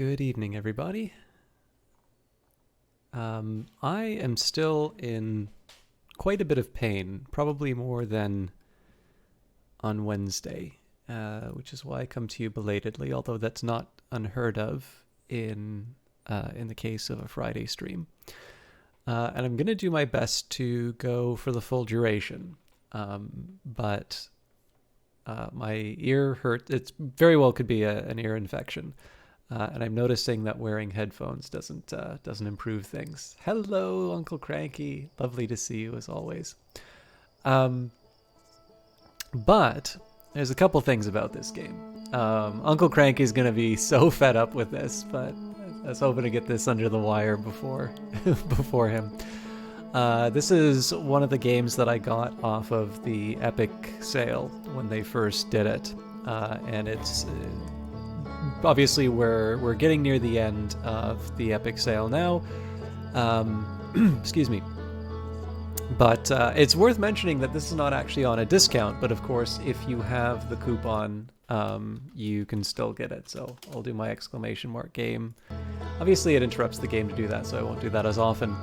Good evening, everybody. I am still in quite a bit of pain, probably more than on Wednesday, which is why I come to you belatedly, although that's not unheard of in the case of a Friday stream. And I'm going to do my best to go for the full duration, but my ear hurt. It very well could be an ear infection. And I'm noticing that wearing headphones doesn't improve things. Hello, Uncle Cranky. Lovely to see you as always. But there's a couple things about this game. Uncle Cranky's gonna be so fed up with this, but I was hoping to get this under the wire before before him. This is one of the games that I got off of the Epic sale when they first did it, and it's. Obviously, we're getting near the end of the Epic sale now. Excuse me. But it's worth mentioning that this is not actually on a discount, but of course, if you have the coupon, you can still get it. So I'll do my exclamation mark game. Obviously, it interrupts the game to do that, so I won't do that as often.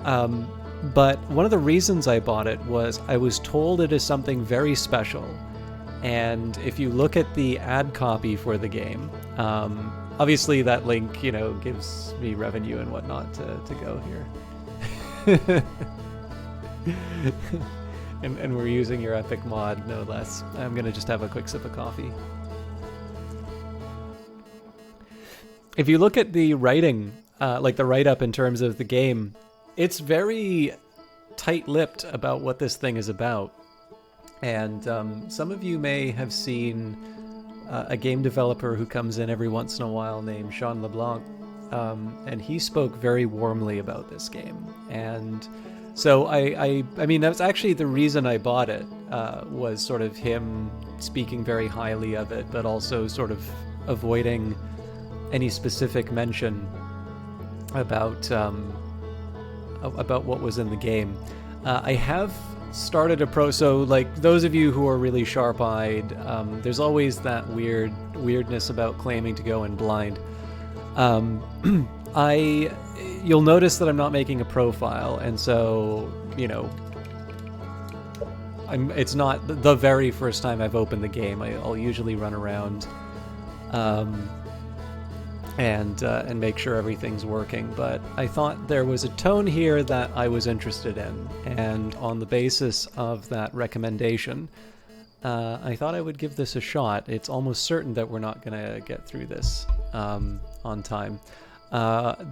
But one of the reasons I bought it was I was told it is something very special. And if you look at the ad copy for the game, obviously that link, gives me revenue and whatnot to go here. and we're using your Epic mod, no less. I'm going to just have a quick sip of coffee. If you look at the writing, like the write-up in terms of the game, it's very tight-lipped about what this thing is about. And some of you may have seen a game developer who comes in every once in a while named Sean LeBlanc, and he spoke very warmly about this game. And so I mean, that's actually the reason I bought it, was sort of him speaking very highly of it, but also sort of avoiding any specific mention about what was in the game. I have started so like those of you who are really sharp-eyed, there's always that weirdness about claiming to go in blind. You'll notice that I'm not making a profile, and so it's not the very first time I've opened the game. I'll usually run around and make sure everything's working, but I thought there was a tone here that I was interested in, and on the basis of that recommendation, I thought I would give this a shot. It's almost certain that we're not going to get through this on time.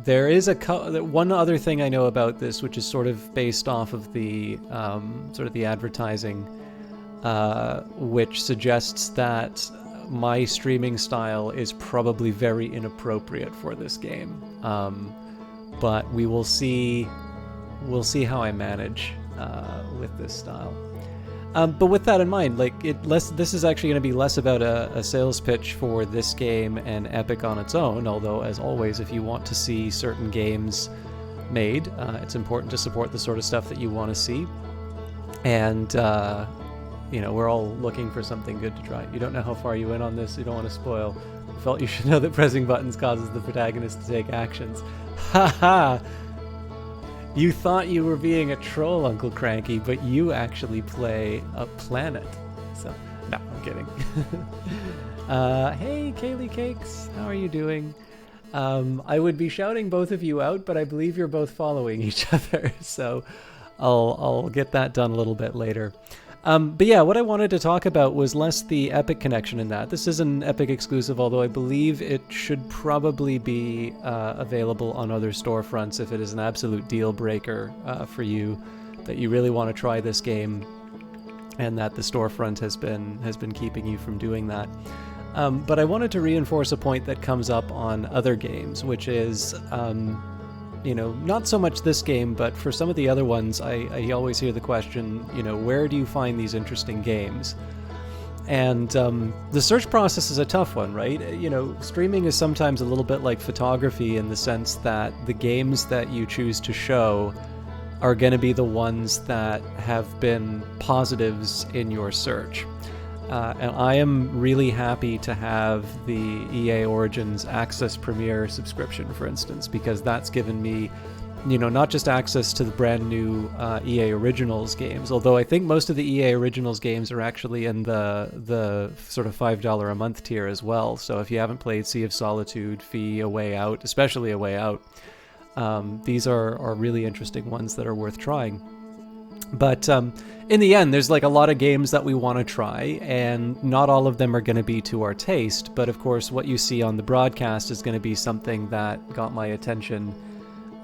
There is one other thing I know about this, which is sort of based off of the sort of the advertising, which suggests that my streaming style is probably very inappropriate for this game, but we will see. We'll see how I manage with this style. But with that in mind, this is actually going to be less about a sales pitch for this game and Epic on its own. Although, as always, if you want to see certain games made, it's important to support the sort of stuff that you want to see. And we're all looking for something good to try. You don't know how far you went on this. You don't want to spoil. I felt you should know that pressing buttons causes the protagonist to take actions. Ha ha! You thought you were being a troll, Uncle Cranky, but you actually play a planet. So, no, I'm kidding. Hey, Kaylee Cakes, how are you doing? I would be shouting both of you out, but I believe you're both following each other, so I'll get that done a little bit later. But yeah, what I wanted to talk about was less the Epic connection in that. This is an Epic exclusive, although I believe it should probably be available on other storefronts if it is an absolute deal breaker for you, that you really want to try this game, and that the storefront has been keeping you from doing that. But I wanted to reinforce a point that comes up on other games, which is not so much this game, but for some of the other ones, I always hear the question, where do you find these interesting games? And the search process is a tough one, right? Streaming is sometimes a little bit like photography in the sense that the games that you choose to show are going to be the ones that have been positives in your search. And I am really happy to have the EA Origins Access Premier subscription, for instance, because that's given me, not just access to the brand new EA Originals games, although I think most of the EA Originals games are actually in the sort of $5 a month tier as well. So if you haven't played Sea of Solitude, Fee, A Way Out, especially A Way Out, these are really interesting ones that are worth trying. But in the end, there's like a lot of games that we want to try, and not all of them are going to be to our taste. But of course, what you see on the broadcast is going to be something that got my attention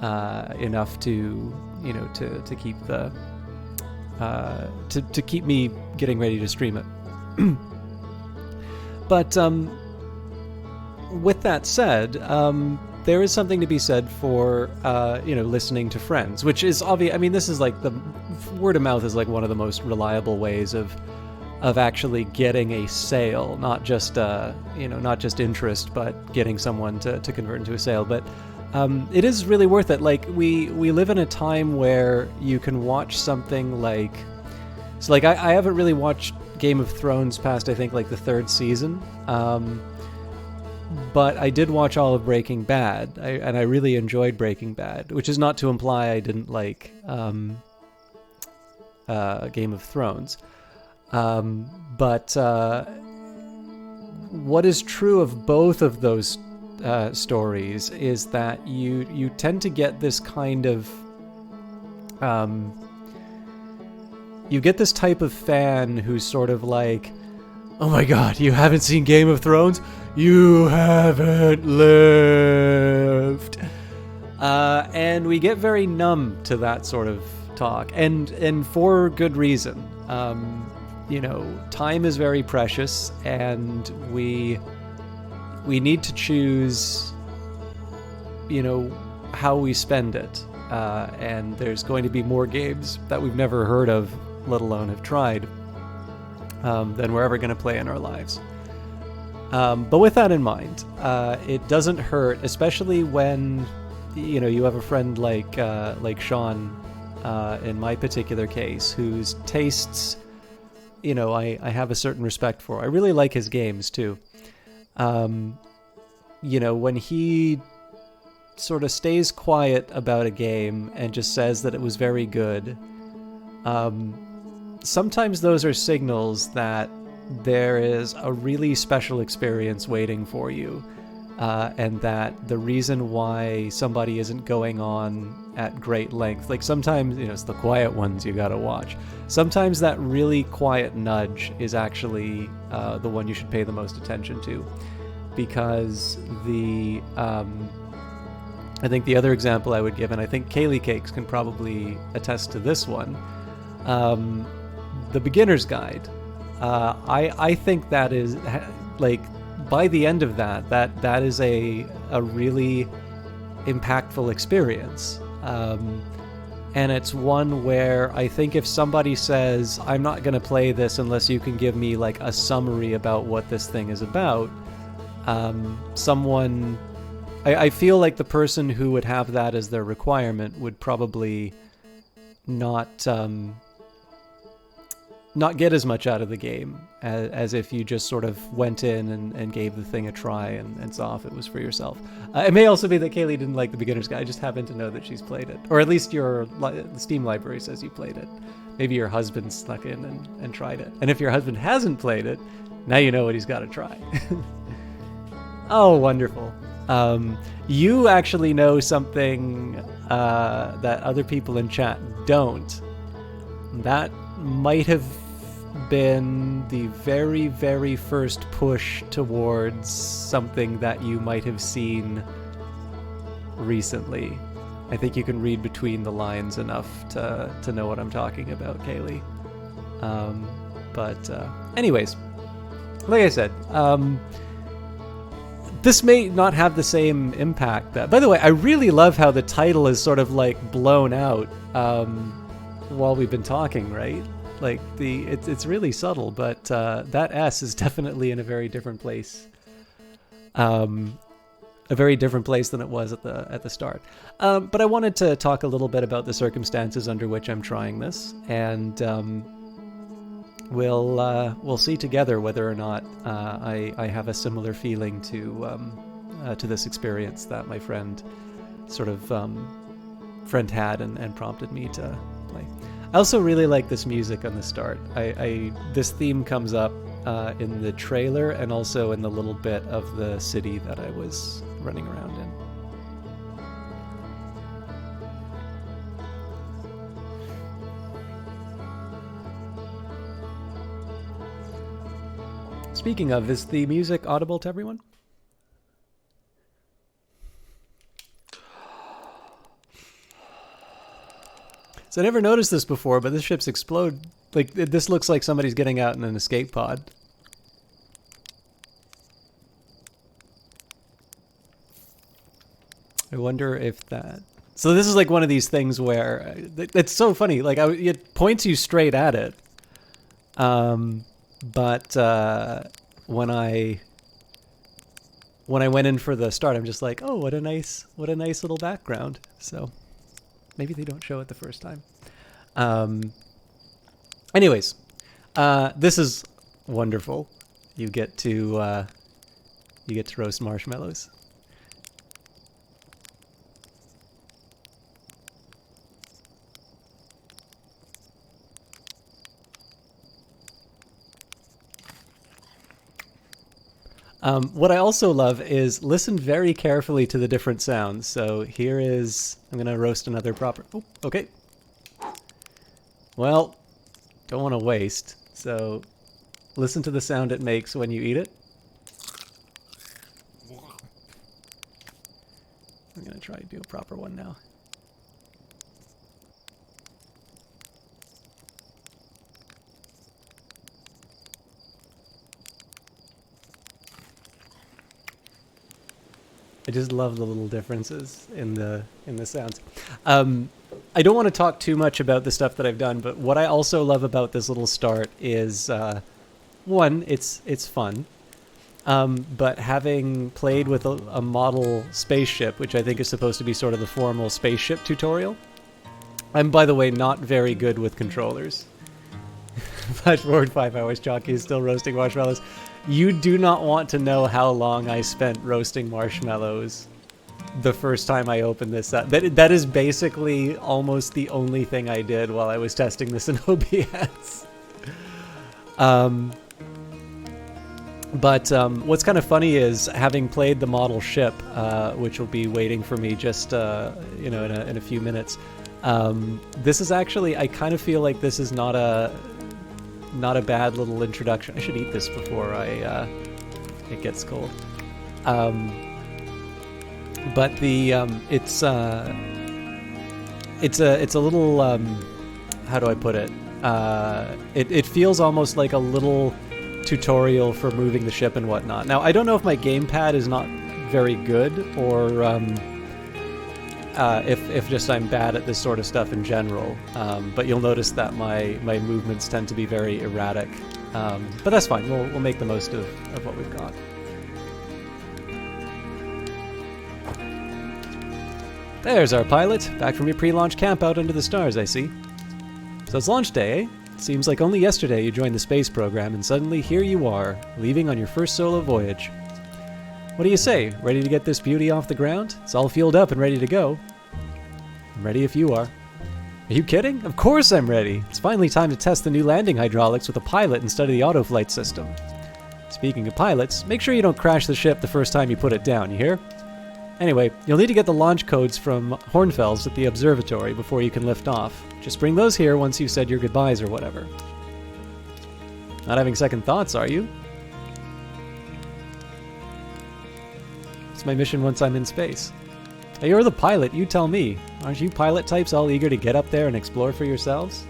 enough to keep the to keep me getting ready to stream it. But with that said, there is something to be said for listening to friends, which is obvious. I mean, this is like the word of mouth is like one of the most reliable ways of actually getting a sale, not just not just interest, but getting someone to convert into a sale. But it is really worth it. Like we live in a time where you can watch something like, so like I haven't really watched Game of Thrones past I think like the third season. But I did watch all of Breaking Bad, and I really enjoyed Breaking Bad, which is not to imply I didn't like Game of Thrones. But what is true of both of those stories is that you tend to get this kind of you get this type of fan who's sort of like, oh my god, you haven't seen Game of Thrones? You haven't lived. And we get very numb to that sort of talk, and for good reason. Time is very precious, and we need to choose, how we spend it. And there's going to be more games that we've never heard of, let alone have tried, than we're ever going to play in our lives. But with that in mind, it doesn't hurt, especially when you have a friend like Sean, in my particular case, whose tastes I have a certain respect for. I really like his games too. When he sort of stays quiet about a game and just says that it was very good, sometimes those are signals that there is a really special experience waiting for you, and that the reason why somebody isn't going on at great length, like sometimes it's the quiet ones you gotta watch. Sometimes that really quiet nudge is actually the one you should pay the most attention to, because I think the other example I would give, and I think Kaylee Cakes can probably attest to this one, the Beginner's Guide. I think that is, like, by the end of that is a really impactful experience. And it's one where I think if somebody says, I'm not going to play this unless you can give me like a summary about what this thing is about, I feel like the person who would have that as their requirement would probably not get as much out of the game as if you just sort of went in and gave the thing a try and saw if it was for yourself. It may also be that Kaylee didn't like the Beginner's Guide. I just happen to know that she's played it. Or at least the Steam library says you played it. Maybe your husband snuck in and tried it. And if your husband hasn't played it, now you know what he's got to try. Oh, wonderful. You actually know something that other people in chat don't. That might have been the very, very first push towards something that you might have seen recently. I think you can read between the lines enough to know what I'm talking about, Kaylee. But anyways, like I said, this may not have the same impact. By the way, I really love how the title is sort of like blown out while we've been talking, right? Like it's really subtle, but that S is definitely in a very different place. A very different place than it was at the start. But I wanted to talk a little bit about the circumstances under which I'm trying this, and we'll see together whether or not I have a similar feeling to this experience that my friend had and prompted me to play. I also really like this music on the start. This theme comes up in the trailer and also in the little bit of the city that I was running around in. Speaking of, is the music audible to everyone? So I never noticed this before, but this ship's explode. Like, this looks like somebody's getting out in an escape pod. I wonder if that... So this is like one of these things where... It's so funny. Like, it points you straight at it. But when I went in for the start, I'm just like, oh, what a nice little background. So maybe they don't show it the first time. Anyways, this is wonderful. You get to roast marshmallows. What I also love is listen very carefully to the different sounds. So here is, I'm going to roast another proper, oh, okay. Well, don't want to waste. So listen to the sound it makes when you eat it. I'm going to try to do a proper one now. I just love the little differences in the sounds. I don't want to talk too much about the stuff that I've done, but what I also love about this little start is, one, it's fun. But having played with a model spaceship, which I think is supposed to be sort of the formal spaceship tutorial, I'm, by the way, not very good with controllers. Flash forward 5 hours, Chalky is still roasting marshmallows. You do not want to know how long I spent roasting marshmallows the first time I opened this up. That is basically almost the only thing I did while I was testing this in OBS. But what's kind of funny is, having played the model ship, which will be waiting for me just in a few minutes. This is actually, I kind of feel like this is not a bad little introduction. I should eat this before it gets cold. But the it's a little how do I put it? It feels almost like a little tutorial for moving the ship and whatnot. Now, I don't know if my gamepad is not very good, or if just I'm bad at this sort of stuff in general. But you'll notice that my movements tend to be very erratic. But that's fine. We'll make the most of what we've got. There's our pilot, back from your pre-launch camp out under the stars, I see. So it's launch day, eh? Seems like only yesterday you joined the space program, and suddenly here you are, leaving on your first solo voyage. What do you say? Ready to get this beauty off the ground? It's all fueled up and ready to go. I'm ready if you are. Are you kidding? Of course I'm ready. It's finally time to test the new landing hydraulics with a pilot instead of the auto-flight system. Speaking of pilots, make sure you don't crash the ship the first time you put it down, you hear? Anyway, you'll need to get the launch codes from Hornfels at the observatory before you can lift off. Just bring those here once you've said your goodbyes or whatever. Not having second thoughts, are you? It's my mission once I'm in space. Hey, you're the pilot, you tell me. Aren't you pilot types all eager to get up there and explore for yourselves?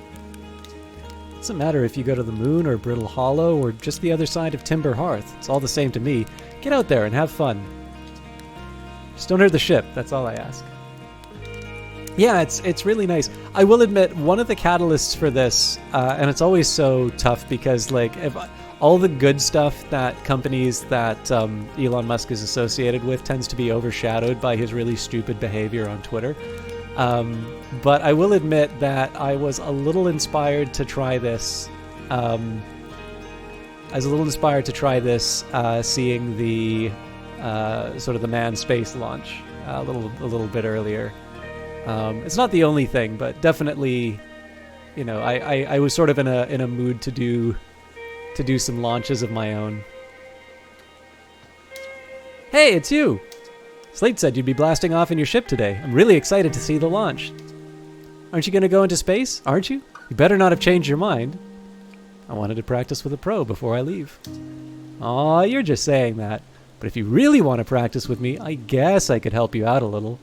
It doesn't matter if you go to the moon or Brittle Hollow or just the other side of Timber Hearth. It's all the same to me. Get out there and have fun. Just don't hurt the ship, that's all I ask. Yeah, it's really nice. I will admit, one of the catalysts for this, and it's always so tough because, like, if all the good stuff that companies that Elon Musk is associated with tends to be overshadowed by his really stupid behavior on Twitter. But I will admit that I was a little inspired to try this I was a little inspired to try this, seeing the sort of the manned space launch a little bit earlier. It's not the only thing, but definitely, you know, I was sort of in a mood to do some launches of my own. Hey, it's you! Slate said you'd be blasting off in your ship today. I'm really excited to see the launch. Aren't you going to go into space? Aren't you? You better not have changed your mind. I wanted to practice with a pro before I leave. Aw, you're just saying that. But if you really want to practice with me, I guess I could help you out a little.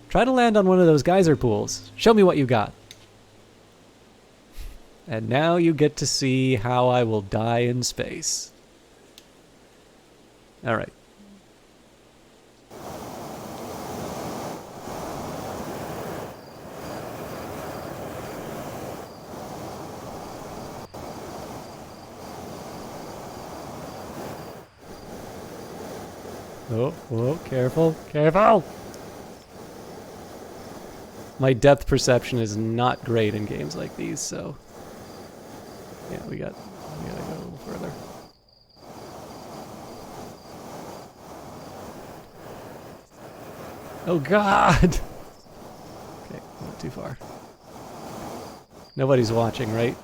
Try to land on one of those geyser pools. Show me what you got. And now you get to see how I will die in space. All right. Oh, careful, careful! My depth perception is not great in games like these, so... yeah, we gotta go a little further. Oh god! Okay, not too far. Nobody's watching, right?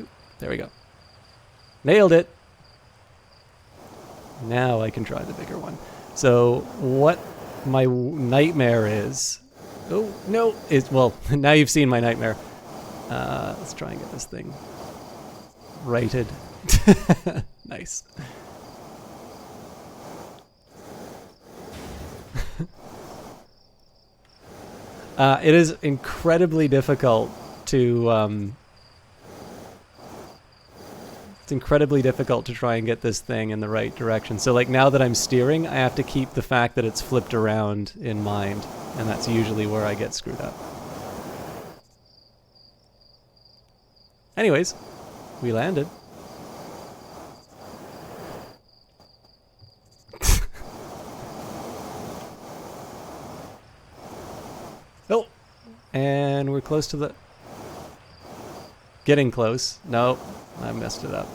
Ooh, there we go. Nailed it! Now I can try the bigger one. So, what my nightmare is... oh, no! Well, now you've seen my nightmare. Let's try and get this thing righted. Nice. It is incredibly difficult to... it's incredibly difficult to try and get this thing in the right direction. So like now that I'm steering, I have to keep the fact that it's flipped around in mind. And that's usually where I get screwed up. Anyways, we landed. Oh! And we're close to the... getting close. No, I messed it up.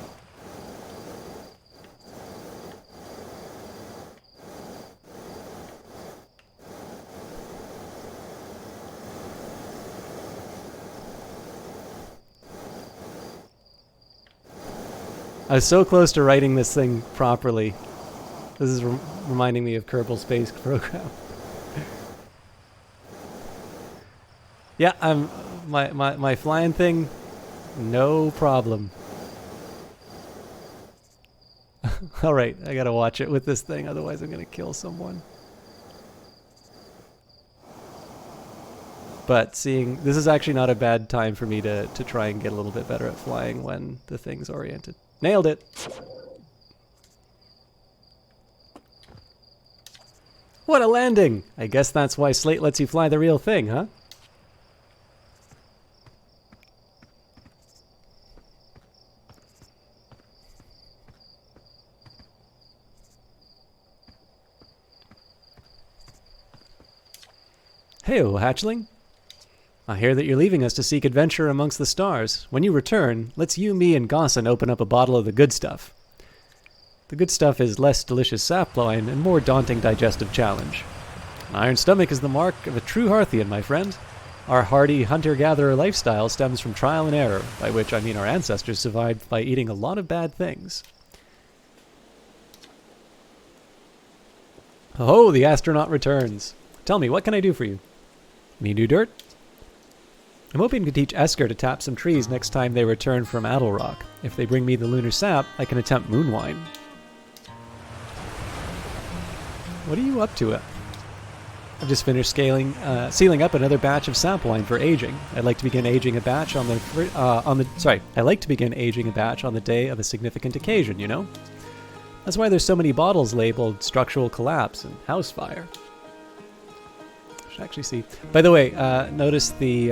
I was so close to writing this thing properly. This is reminding me of Kerbal Space Program. Yeah, my flying thing, no problem. Alright, I gotta watch it with this thing, otherwise I'm gonna kill someone. But seeing, this is actually not a bad time for me to try and get a little bit better at flying when the thing's oriented. Nailed it! What a landing! I guess that's why Slate lets you fly the real thing, huh? Hey-o, hatchling. I hear that you're leaving us to seek adventure amongst the stars. When you return, let's you, me, and Gossan open up a bottle of the good stuff. The good stuff is less delicious sapline and more daunting digestive challenge. An iron stomach is the mark of a true Hearthian, my friend. Our hardy hunter-gatherer lifestyle stems from trial and error, by which I mean our ancestors survived by eating a lot of bad things. Oh, the astronaut returns. Tell me, what can I do for you? Me do dirt? I'm hoping to teach Esker to tap some trees next time they return from Adelrock. If they bring me the lunar sap, I can attempt moonwine. What are you up to? I've just finished sealing up another batch of sap wine for aging. I'd like to begin aging a batch on the day of a significant occasion, you know? That's why there's so many bottles labeled structural collapse and house fire. Actually see. By the way, notice the,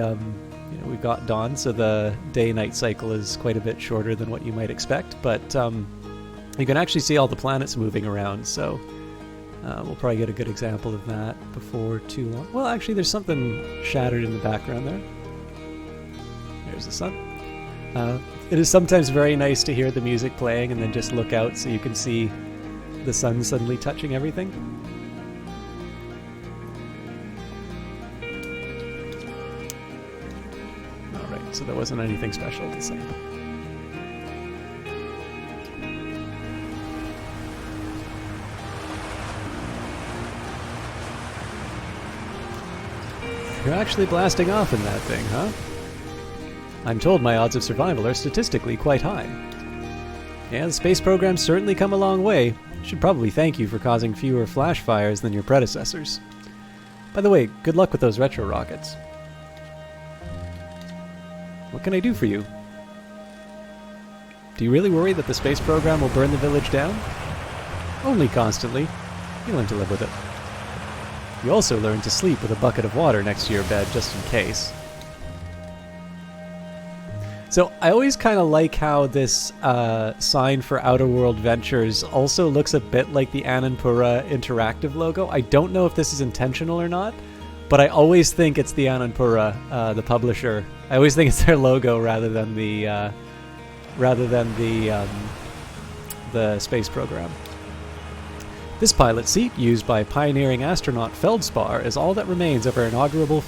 we've got dawn, so the day-night cycle is quite a bit shorter than what you might expect, but you can actually see all the planets moving around, so we'll probably get a good example of that before too long. Well, actually, there's something shattered in the background there. There's the sun. It is sometimes very nice to hear the music playing and then just look out so you can see the sun suddenly touching everything. Alright, so there wasn't anything special to say. You're actually blasting off in that thing, huh? I'm told my odds of survival are statistically quite high. Yeah, the space program's certainly come a long way. Should probably thank you for causing fewer flash fires than your predecessors. By the way, good luck with those retro rockets. What can I do for you? Do you really worry that the space program will burn the village down? Only constantly. You learn to live with it. You also learn to sleep with a bucket of water next to your bed just in case. So I always kind of like how this sign for Outer World Ventures also looks a bit like the Anandpura Interactive logo. I don't know if this is intentional or not, but I always think it's the Anandpura, the publisher. I always think it's their logo rather than the space program. This pilot seat, used by pioneering astronaut Feldspar, is all that remains of our inaugural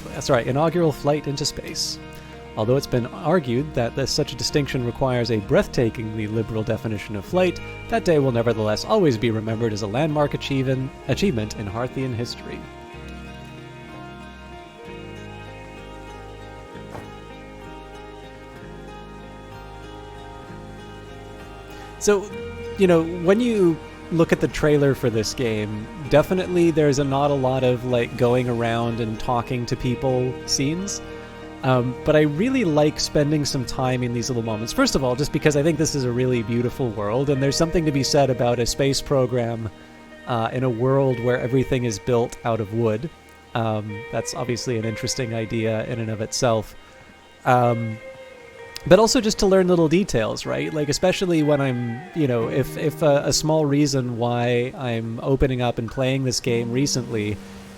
flight into space. Although it's been argued that such a distinction requires a breathtakingly liberal definition of flight, that day will nevertheless always be remembered as a landmark achievement in Harthian history. So, when you look at the trailer for this game, definitely there's not a lot of going around and talking to people scenes. But I really like spending some time in these little moments. First of all, just because I think this is a really beautiful world, and there's something to be said about a space program in a world where everything is built out of wood. That's obviously an interesting idea in and of itself. But also just to learn little details, right? Especially when I'm, if a small reason why I'm opening up and playing this game recently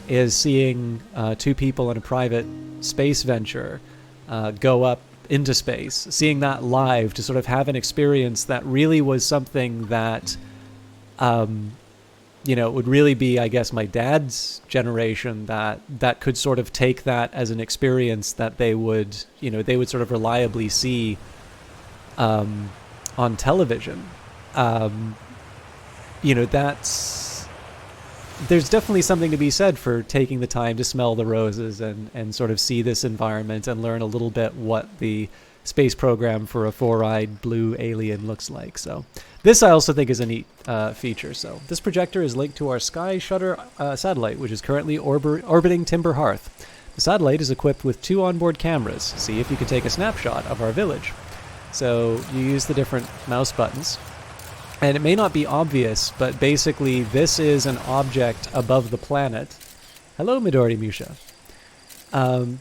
is seeing two people in a private space venture go up into space, seeing that live to sort of have an experience that really was something that, would really be, I guess, my dad's generation that could sort of take that as an experience that they would sort of reliably see on television. There's definitely something to be said for taking the time to smell the roses and sort of see this environment and learn a little bit what the space program for a four-eyed blue alien looks like. So this I also think is a neat feature. So this projector is linked to our Sky Shutter satellite, which is currently orbiting Timber Hearth. The satellite is equipped with 2 onboard cameras. See if you can take a snapshot of our village. So you use the different mouse buttons. And it may not be obvious, but basically this is an object above the planet. Hello, Midori Musha.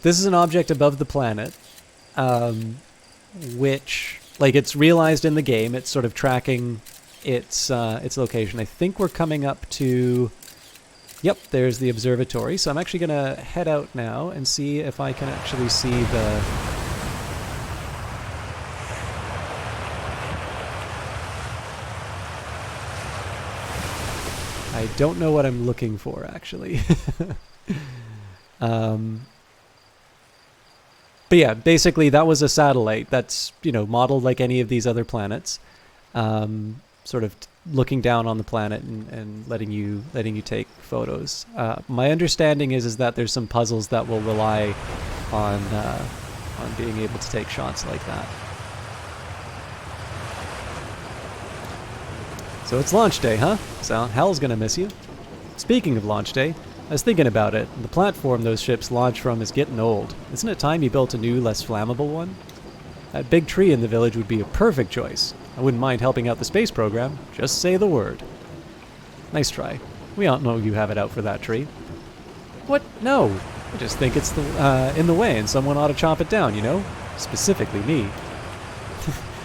This is an object above the planet, which, it's realized in the game. It's sort of tracking its location. I think we're coming up to... Yep, there's the observatory. So I'm actually going to head out now and see if I can actually see the... I don't know what I'm looking for, actually. But yeah, basically that was a satellite that's, modeled like any of these other planets, sort of looking down on the planet and letting you take photos. My understanding is that there's some puzzles that will rely on being able to take shots like that. So it's launch day, huh? So Hal's gonna miss you. Speaking of launch day, I was thinking about it. The platform those ships launch from is getting old. Isn't it time you built a new, less flammable one? That big tree in the village would be a perfect choice. I wouldn't mind helping out the space program. Just say the word. Nice try. We all know you have it out for that tree. What? No. I just think it's in the way and someone ought to chop it down, Specifically me.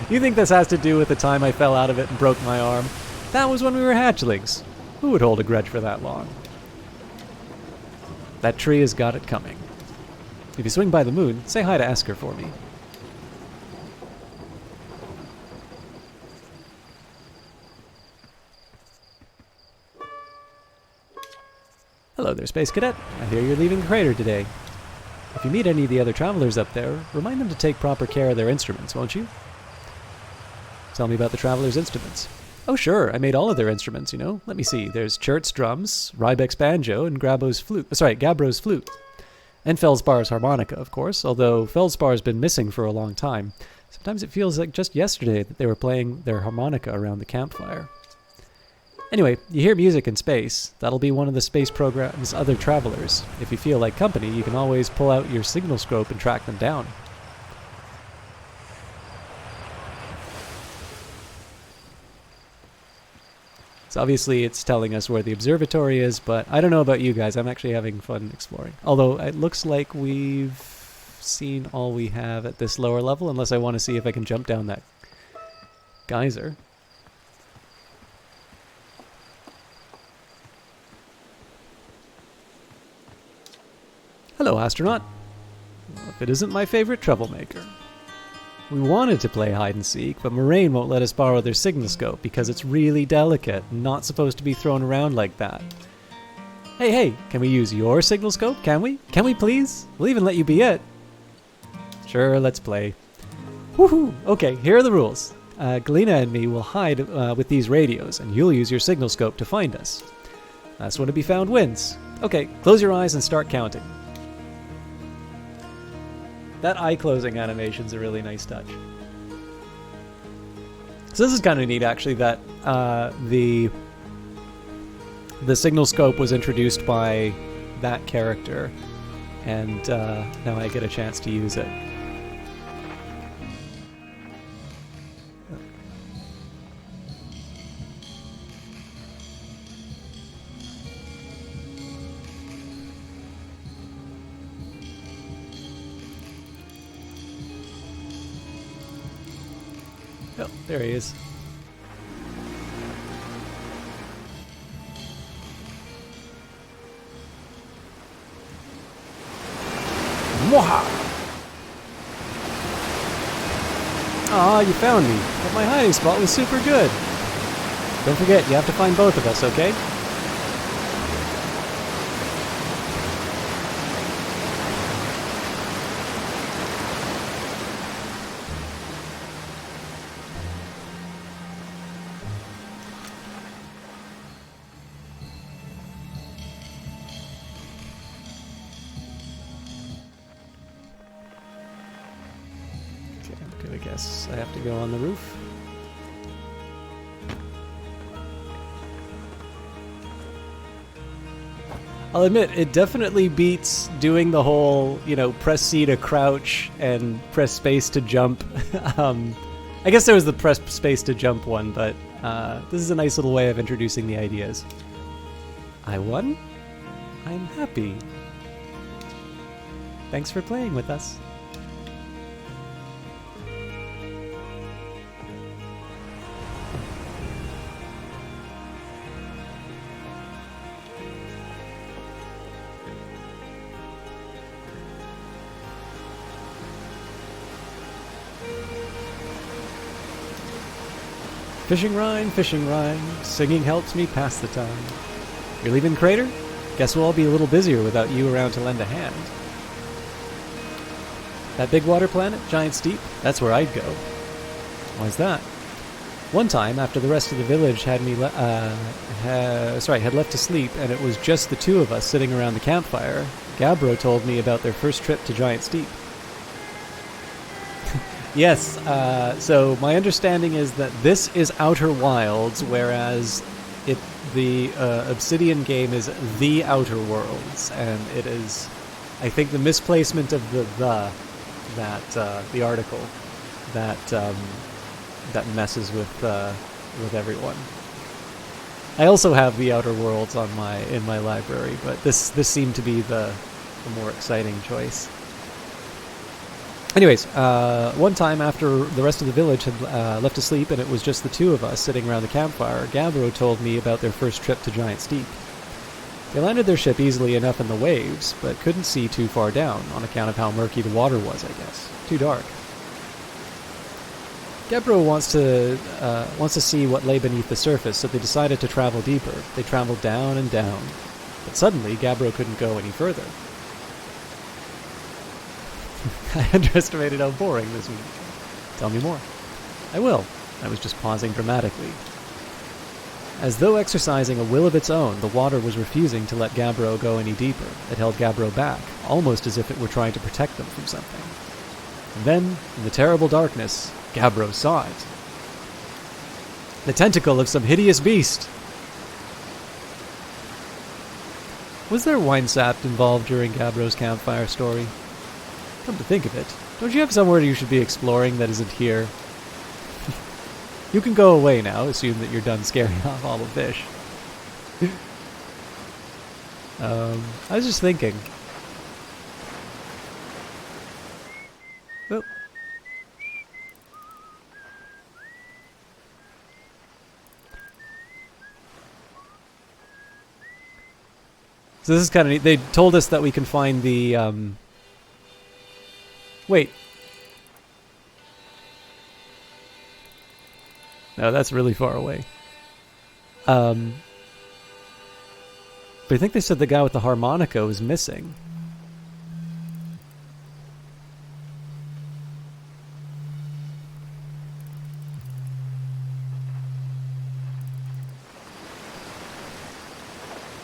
You think this has to do with the time I fell out of it and broke my arm? That was when we were hatchlings. Who would hold a grudge for that long? That tree has got it coming. If you swing by the moon, say hi to Esker for me. Hello there, Space Cadet. I hear you're leaving the crater today. If you meet any of the other travelers up there, remind them to take proper care of their instruments, won't you? Tell me about the travelers' instruments. Oh sure, I made all of their instruments, you know. Let me see. There's Chert's drums, Rybek's banjo, and Gabbro's flute. And Felspar's harmonica, of course, although Felspar's been missing for a long time. Sometimes it feels like just yesterday that they were playing their harmonica around the campfire. Anyway, you hear music in space. That'll be one of the space program's other travelers. If you feel like company, you can always pull out your signal scope and track them down. So obviously it's telling us where the observatory is, but I don't know about you guys. I'm actually having fun exploring. Although it looks like we've seen all we have at this lower level, unless I want to see if I can jump down that geyser. Hello, astronaut. Well, if it isn't my favorite troublemaker. We wanted to play hide and seek, but Moraine won't let us borrow their signal scope because it's really delicate and not supposed to be thrown around like that. Hey, can we use your signal scope, can we? Can we please? We'll even let you be it. Sure, let's play. Woohoo! Okay, here are the rules. Galena and me will hide with these radios, and you'll use your signal scope to find us. Last one to be found wins. Okay, close your eyes and start counting. That eye-closing animation's a really nice touch. So this is kind of neat, actually, that the signal scope was introduced by that character, and now I get a chance to use it. Oh, there he is. Mwaha! Aw, you found me. But my hiding spot was super good. Don't forget, you have to find both of us, okay? I guess I have to go on the roof. I'll admit, it definitely beats doing the whole, press C to crouch and press space to jump. I guess there was the press space to jump one, but this is a nice little way of introducing the ideas. I won? I'm happy. Thanks for playing with us. Fishing rhyme, singing helps me pass the time. You're leaving the crater? Guess we'll all be a little busier without you around to lend a hand. That big water planet, Giant Steep, that's where I'd go. Why's that? One time, after the rest of the village had left to sleep, and it was just the two of us sitting around the campfire, Gabbro told me about their first trip to Giant Steep. Yes, so my understanding is that this is Outer Wilds, whereas the Obsidian game is The Outer Worlds, and it is, I think, the misplacement of the article that messes with everyone. I also have The Outer Worlds in my library, but this seemed to be the more exciting choice. Anyways, one time after the rest of the village had left to sleep and it was just the two of us sitting around the campfire, Gabbro told me about their first trip to Giant Steep. They landed their ship easily enough in the waves, but couldn't see too far down on account of how murky the water was, I guess. Too dark. Gabbro wants to see what lay beneath the surface, so they decided to travel deeper. They traveled down and down. But suddenly, Gabbro couldn't go any further. I underestimated how boring this would be. Tell me more. I will. I was just pausing dramatically. As though exercising a will of its own, the water was refusing to let Gabbro go any deeper. It held Gabbro back, almost as if it were trying to protect them from something. And then, in the terrible darkness, Gabbro saw it. The tentacle of some hideous beast! Was there wine sap involved during Gabbro's campfire story? Come to think of it, don't you have somewhere you should be exploring that isn't here? You can go away now, assume that you're done scaring off all the fish. I was just thinking. Oh. So this is kind of neat. They told us that we can find the, wait. No, that's really far away. But I think they said the guy with the harmonica was missing.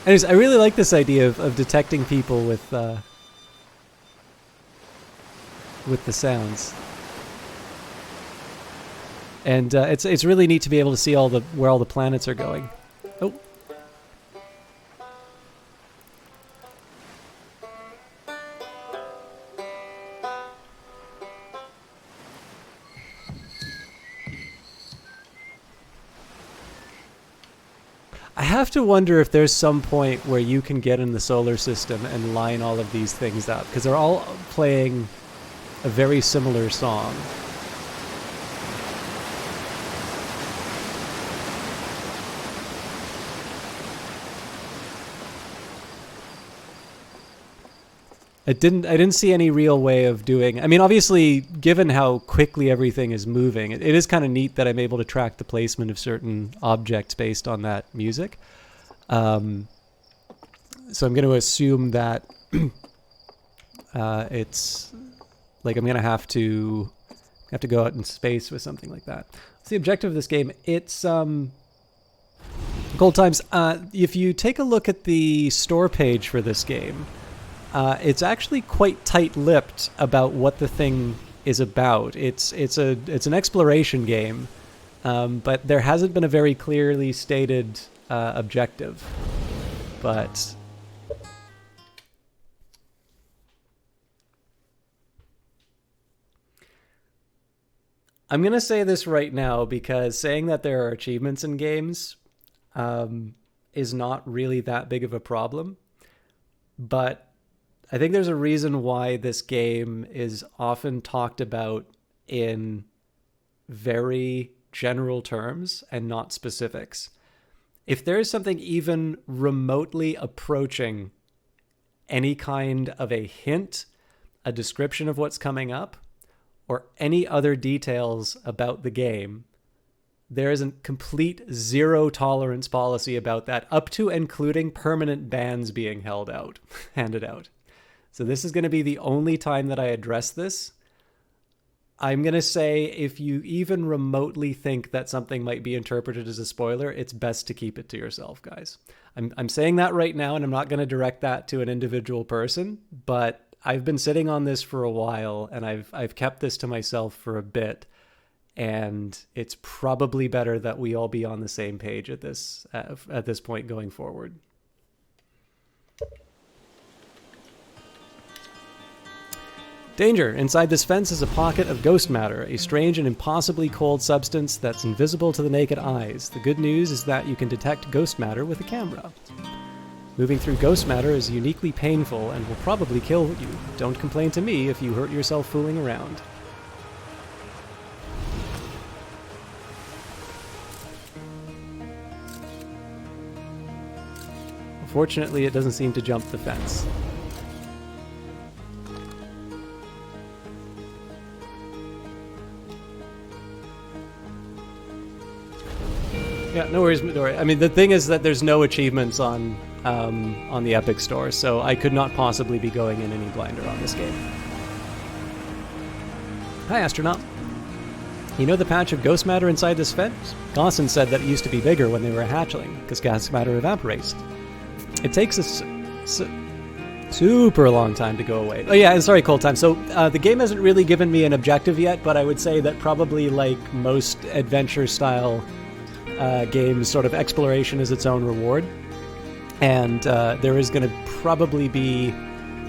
Anyways, I really like this idea of detecting people with the sounds. And it's really neat to be able to see where all the planets are going. Oh. I have to wonder if there's some point where you can get in the solar system and line all of these things up, because they're all playing a very similar song. I didn't see any real way of doing. I mean, obviously, given how quickly everything is moving, it is kind of neat that I'm able to track the placement of certain objects based on that music. So I'm going to assume that it's like I'm going to have to go out in space with something like that. What's the objective of this game? It's Gold Times. If you take a look at the store page for this game. It's actually quite tight-lipped about what the thing is about. It's an exploration game, but there hasn't been a very clearly stated objective. But I'm gonna say this right now because saying that there are achievements in games is not really that big of a problem, but I think there's a reason why this game is often talked about in very general terms and not specifics. If there is something even remotely approaching any kind of a hint, a description of what's coming up, or any other details about the game, there is a complete zero tolerance policy about that, up to including permanent bans being handed out. So this is going to be the only time that I address this. I'm going to say if you even remotely think that something might be interpreted as a spoiler, it's best to keep it to yourself, guys. I'm saying that right now, and I'm not going to direct that to an individual person, but I've been sitting on this for a while, and I've kept this to myself for a bit, and it's probably better that we all be on the same page at this point going forward. Danger! Inside this fence is a pocket of ghost matter, a strange and impossibly cold substance that's invisible to the naked eyes. The good news is that you can detect ghost matter with a camera. Moving through ghost matter is uniquely painful and will probably kill you. Don't complain to me if you hurt yourself fooling around. Fortunately, it doesn't seem to jump the fence. Yeah, no worries, Midori. I mean, the thing is that there's no achievements on on the Epic Store, so I could not possibly be going in any blinder on this game. Hi, Astronaut. You know the patch of ghost matter inside this fence? Dawson said that it used to be bigger when they were a hatchling, because gas matter evaporates. It takes a super long time to go away. Oh yeah, and sorry, Cold Time. So the game hasn't really given me an objective yet, but I would say that probably like most adventure-style games, sort of exploration is its own reward. And there is going to probably be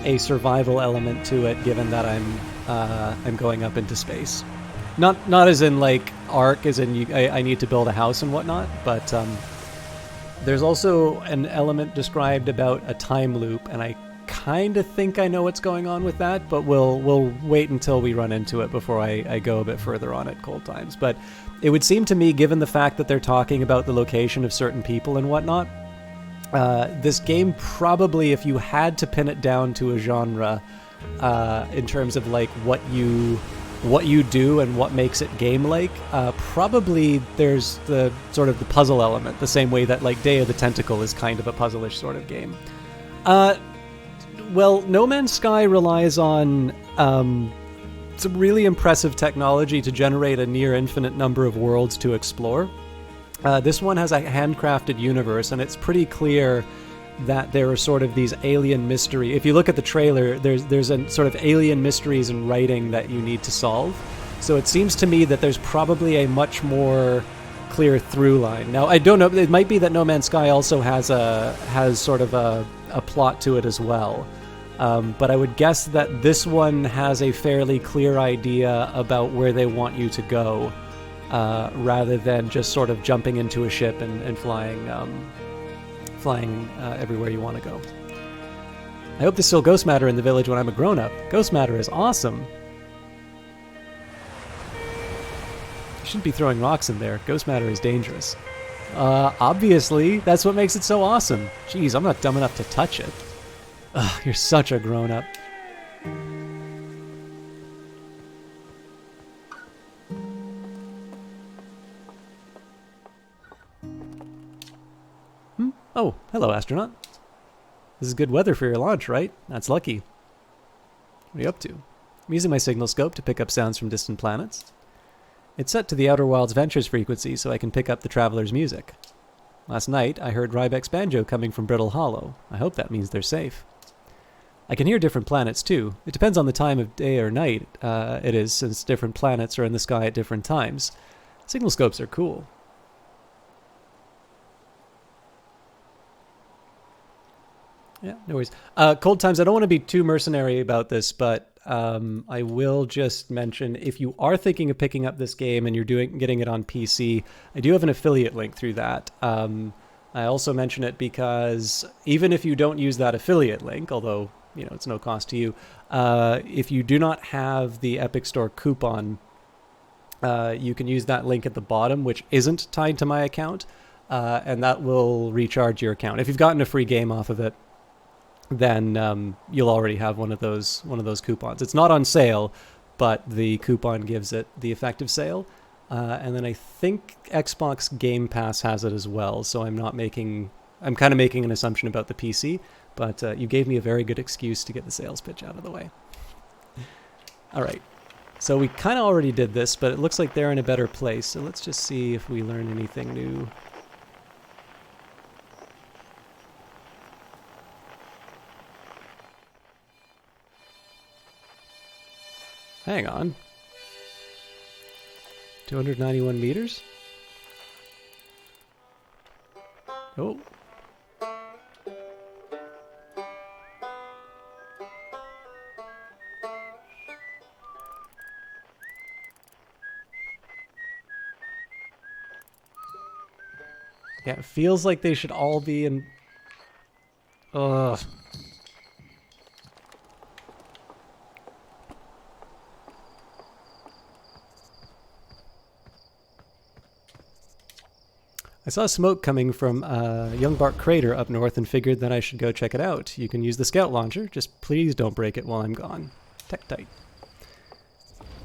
a survival element to it, given that I'm going up into space. Not as in like Ark, as in I need to build a house and whatnot, but there's also an element described about a time loop, and I kind of think I know what's going on with that, but we'll wait until we run into it before I go a bit further on it, Cold Times. But it would seem to me, given the fact that they're talking about the location of certain people and whatnot, this game probably, if you had to pin it down to a genre, in terms of like what you do and what makes it game-like, probably there's the sort of the puzzle element, the same way that like Day of the Tentacle is kind of a puzzle-ish sort of game. Well, No Man's Sky relies on some really impressive technology to generate a near infinite number of worlds to explore. This one has a handcrafted universe, and it's pretty clear that there are sort of these alien mystery. If you look at the trailer, there's a sort of alien mysteries in writing that you need to solve. So it seems to me that there's probably a much more clear through line. Now, I don't know. It might be that No Man's Sky also has sort of a plot to it as well. But I would guess that this one has a fairly clear idea about where they want you to go, rather than just sort of jumping into a ship and flying everywhere you want to go. I hope there's still ghost matter in the village when I'm a grown-up. Ghost matter is awesome. You shouldn't be throwing rocks in there. Ghost matter is dangerous. Obviously, that's what makes it so awesome. Jeez, I'm not dumb enough to touch it. Ugh, you're such a grown-up. Oh, hello, astronaut. This is good weather for your launch, right? That's lucky. What are you up to? I'm using my signal scope to pick up sounds from distant planets. It's set to the Outer Wilds Ventures frequency so I can pick up the traveler's music. Last night, I heard Rybek's banjo coming from Brittle Hollow. I hope that means they're safe. I can hear different planets, too. It depends on the time of day or night it is, since different planets are in the sky at different times. Signal scopes are cool. Yeah, no worries. Cold Times, I don't want to be too mercenary about this, but I will just mention, if you are thinking of picking up this game and you're getting it on PC, I do have an affiliate link through that. I also mention it because even if you don't use that affiliate link, although it's no cost to you, if you do not have the Epic Store coupon, you can use that link at the bottom, which isn't tied to my account, and that will recharge your account. If you've gotten a free game off of it, then you'll already have one of those coupons. It's not on sale, but the coupon gives it the effective sale. And then I think Xbox Game Pass has it as well. So I'm kind of making an assumption about the PC, but you gave me a very good excuse to get the sales pitch out of the way. All right. So we kind of already did this, but it looks like they're in a better place. So let's just see if we learn anything new. Hang on. 291 meters? Oh. Yeah, it feels like they should all be in... Ugh. I saw smoke coming from Youngbark Crater up north and figured that I should go check it out. You can use the scout launcher, just please don't break it while I'm gone. Tech tight.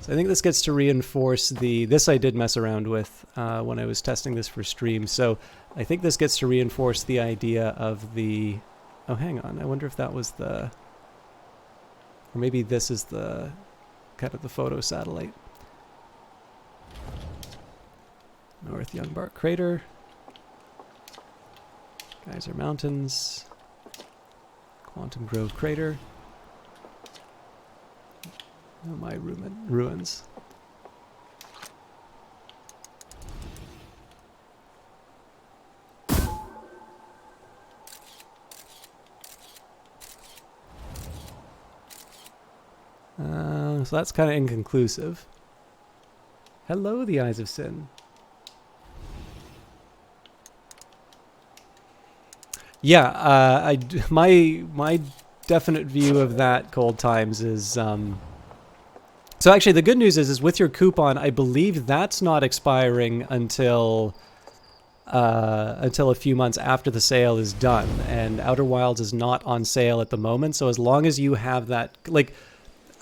So I think this gets to reinforce this I did mess around with when I was testing this for stream. So I think this gets to reinforce the idea of the... Oh, hang on. I wonder if that was the... Or maybe this is the kind of the photo satellite. North Youngbark Crater. Geyser Mountains. Quantum Grove Crater. Oh, my ruins. So that's kind of inconclusive. Hello, the Eyes of Sin. Yeah, my definite view of that Cold Times is... So actually, the good news is with your coupon, I believe that's not expiring until a few months after the sale is done, and Outer Wilds is not on sale at the moment. So as long as you have that, like,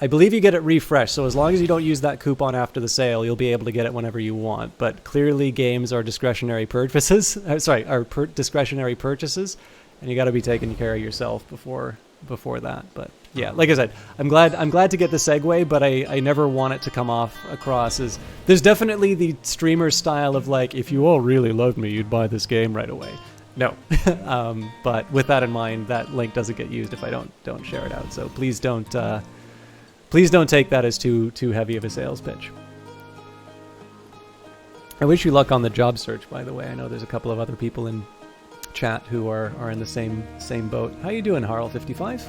I believe you get it refreshed. So as long as you don't use that coupon after the sale, you'll be able to get it whenever you want. But clearly, games are discretionary purchases. Discretionary purchases, and you got to be taking care of yourself before that. But yeah, like I said, I'm glad to get the segue, but I never want it to come off across as... There's definitely the streamer style of like, if you all really loved me, you'd buy this game right away. No. But with that in mind, that link doesn't get used if I don't share it out. So please don't take that as too heavy of a sales pitch. I wish you luck on the job search, by the way. I know there's a couple of other people in chat who are in the same boat. How you doing, Harl55?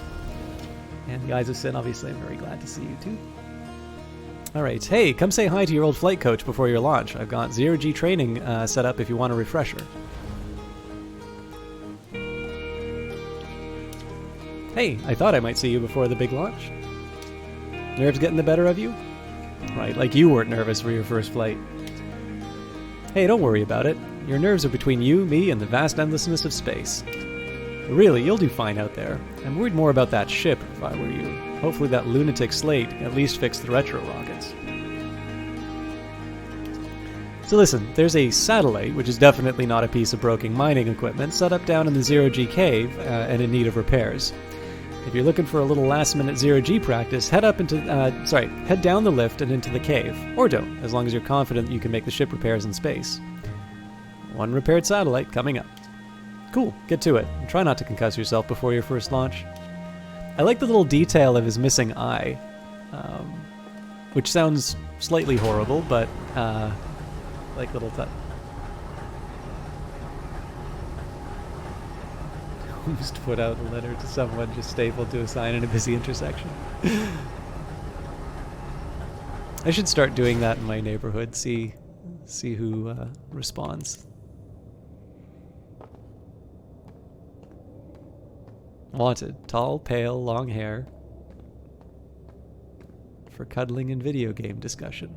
And the Eyes of Sin, obviously, I'm very glad to see you too. All right, hey, come say hi to your old flight coach before your launch. I've got 0G training set up if you want a refresher. Hey, I thought I might see you before the big launch. Nerves getting the better of you? Right, like you weren't nervous for your first flight. Hey, don't worry about it. Your nerves are between you, me, and the vast endlessness of space. Really, you'll do fine out there. I'm worried more about that ship, if I were you. Hopefully that lunatic slate can at least fix the retro rockets. So listen, there's a satellite, which is definitely not a piece of broken mining equipment, set up down in the 0G cave and in need of repairs. If you're looking for a little last-minute 0G practice, head down the lift and into the cave. Or don't, as long as you're confident that you can make the ship repairs in space. One repaired satellite coming up. Cool, get to it. And try not to concuss yourself before your first launch. I like the little detail of his missing eye, which sounds slightly horrible, but like little touch. Just put out a letter to someone just stapled to a sign in a busy intersection. I should start doing that in my neighborhood, see who responds. Wanted, tall, pale, long hair. For cuddling and video game discussion.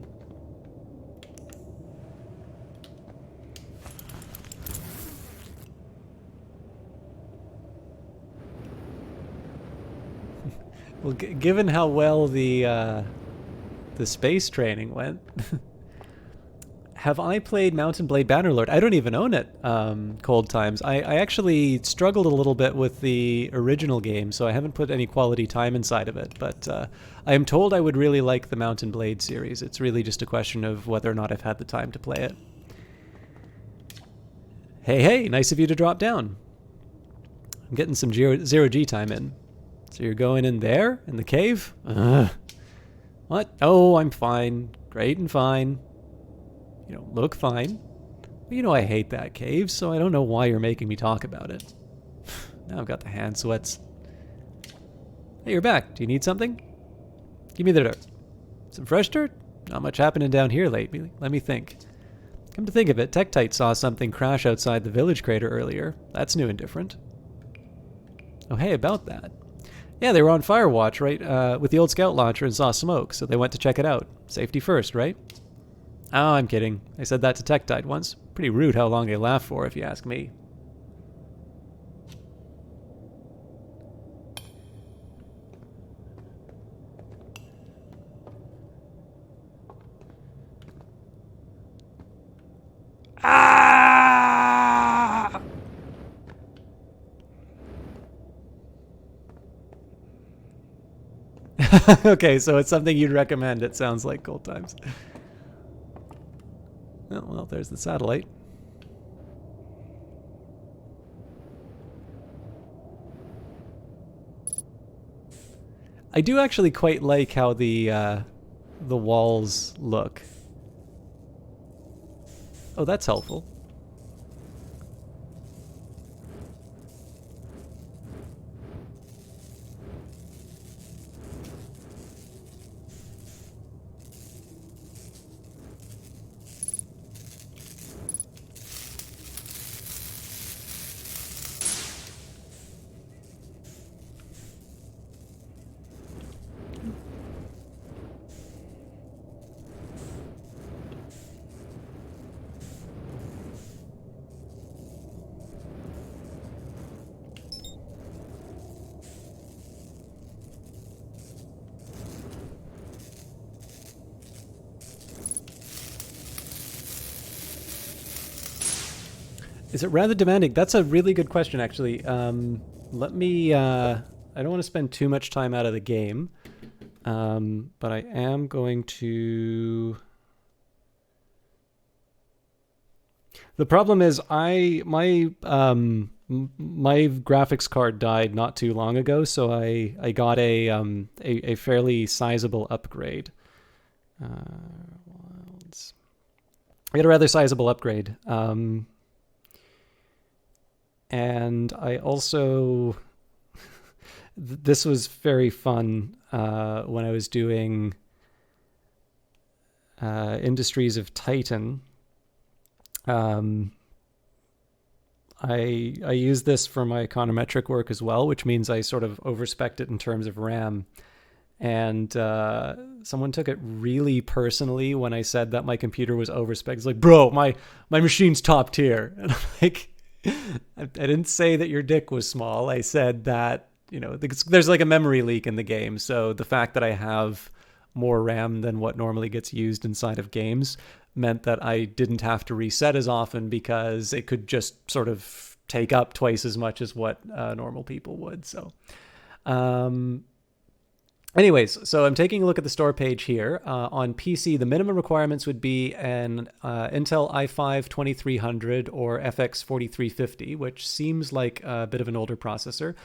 Well, given how well the space training went, have I played Mount and Blade Bannerlord? I don't even own it, Cold Times. I actually struggled a little bit with the original game, so I haven't put any quality time inside of it, but I am told I would really like the Mount and Blade series. It's really just a question of whether or not I've had the time to play it. Hey, nice of you to drop down. I'm getting some 0G time in. So you're going in there? In the cave? What? Oh, I'm fine. Great and fine. You don't look fine. But you know I hate that cave, so I don't know why you're making me talk about it. Now I've got the hand sweats. Hey, you're back. Do you need something? Give me the dirt. Some fresh dirt? Not much happening down here lately. Let me think. Come to think of it, Tektite saw something crash outside the village crater earlier. That's new and different. Oh, hey, about that. Yeah, they were on fire watch, right, with the old scout launcher and saw smoke, so they went to check it out. Safety first, right? Oh, I'm kidding. I said that to Tektite once. Pretty rude how long they laughed for, if you ask me. Ah! Okay, so it's something you'd recommend. It sounds like Cold Times. Oh, well, there's the satellite. I do actually quite like how the walls look. Oh, that's helpful. Is it rather demanding? That's a really good question, actually. Let me. I don't want to spend too much time out of the game, but I am going to. The problem is, my graphics card died not too long ago, so I got a fairly sizable upgrade. I got a rather sizable upgrade. And I also, this was very fun when I was doing Industries of Titan. I use this for my econometric work as well, which means I sort of overspec'd it in terms of RAM. And someone took it really personally when I said that my computer was overspec'd. It's like, bro, my machine's top tier. And I'm like, I didn't say that your dick was small. I said that, there's like a memory leak in the game. So the fact that I have more RAM than what normally gets used inside of games meant that I didn't have to reset as often because it could just sort of take up twice as much as what normal people would. So, anyways, so I'm taking a look at the store page here. On PC, the minimum requirements would be an Intel i5 2300 or FX 4350, which seems like a bit of an older processor.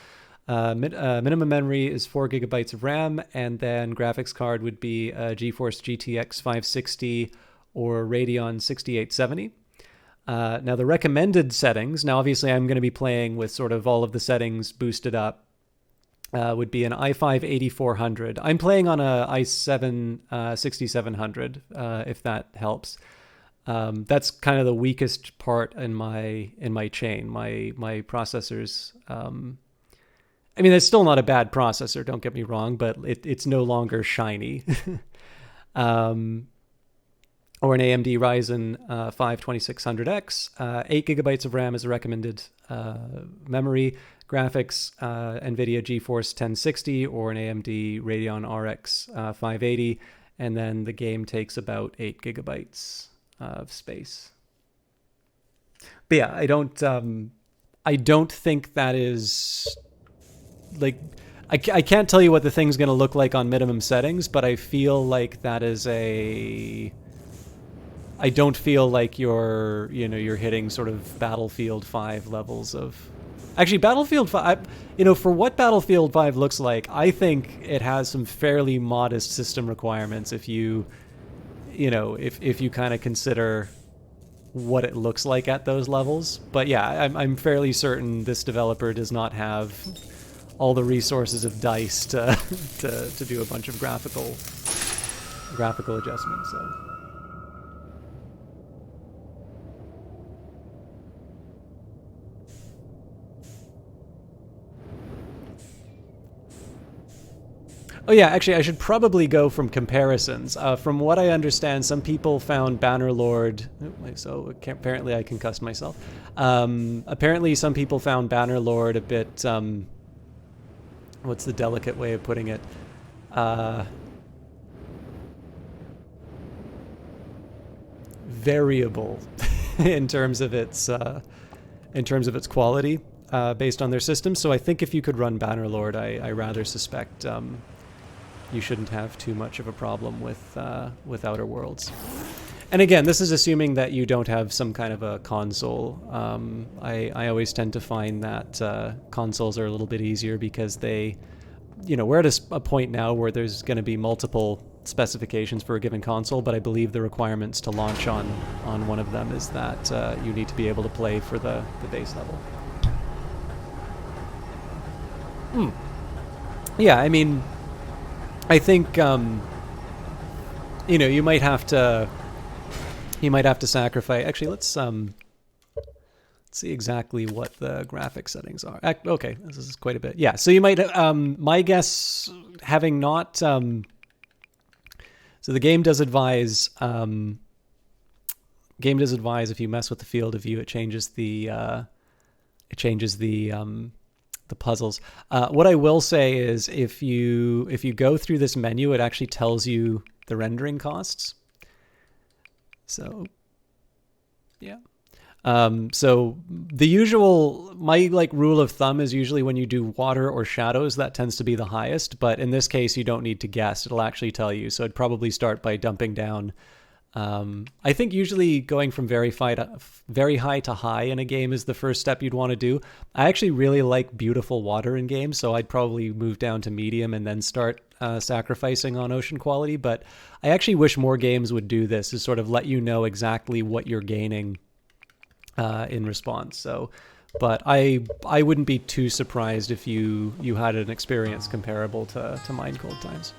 Minimum memory is 4 gigabytes of RAM, and then graphics card would be a GeForce GTX 560 or Radeon 6870. Now, the recommended settings, now obviously I'm going to be playing with sort of all of the settings boosted up, would be an i5 8400. I'm playing on a i7 6700, if that helps. That's kind of the weakest part in my chain. My processors. I mean, it's still not a bad processor. Don't get me wrong, but it's no longer shiny. Or an AMD Ryzen 5 2600X. 8 gigabytes of RAM is a recommended memory. Graphics, NVIDIA GeForce 1060 or an AMD Radeon RX 580. And then the game takes about 8 gigabytes of space. But yeah, I don't think that is... like, I can't tell you what the thing's going to look like on minimum settings, but I feel like that is I don't feel like you're hitting sort of Battlefield 5 levels of... Actually, Battlefield 5, for what Battlefield 5 looks like, I think it has some fairly modest system requirements if you kind of consider what it looks like at those levels. But yeah, I'm fairly certain this developer does not have all the resources of DICE to do a bunch of graphical adjustments. So. Oh yeah, actually, I should probably go from comparisons. From what I understand, some people found Bannerlord... So apparently I concussed myself. Apparently some people found Bannerlord a bit... what's the delicate way of putting it? Variable in terms of its quality based on their system. So I think if you could run Bannerlord, I rather suspect you shouldn't have too much of a problem with Outer Worlds. And again, this is assuming that you don't have some kind of a console. I always tend to find that consoles are a little bit easier because they, we're at a point now where there's going to be multiple specifications for a given console, but I believe the requirements to launch on one of them is that you need to be able to play for the base level. Yeah, I mean, I think you might have to sacrifice. Actually, let's see exactly what the graphic settings are. Okay, this is quite a bit. Yeah, so you might. My guess, having not. So the game does advise. If you mess with the field of view, it changes the puzzles. What I will say is, if you go through this menu, it actually tells you the rendering costs. So, yeah. So the usual, my rule of thumb is usually when you do water or shadows, that tends to be the highest. But in this case, you don't need to guess; it'll actually tell you. So I'd probably start by dumping down. I think usually going from very high to high in a game is the first step you'd want to do. I actually really like beautiful water in games, so I'd probably move down to medium and then start sacrificing on ocean quality. But I actually wish more games would do this, is sort of let you know exactly what you're gaining in response. So, but I wouldn't be too surprised if you had an experience comparable to Mine Cold Times.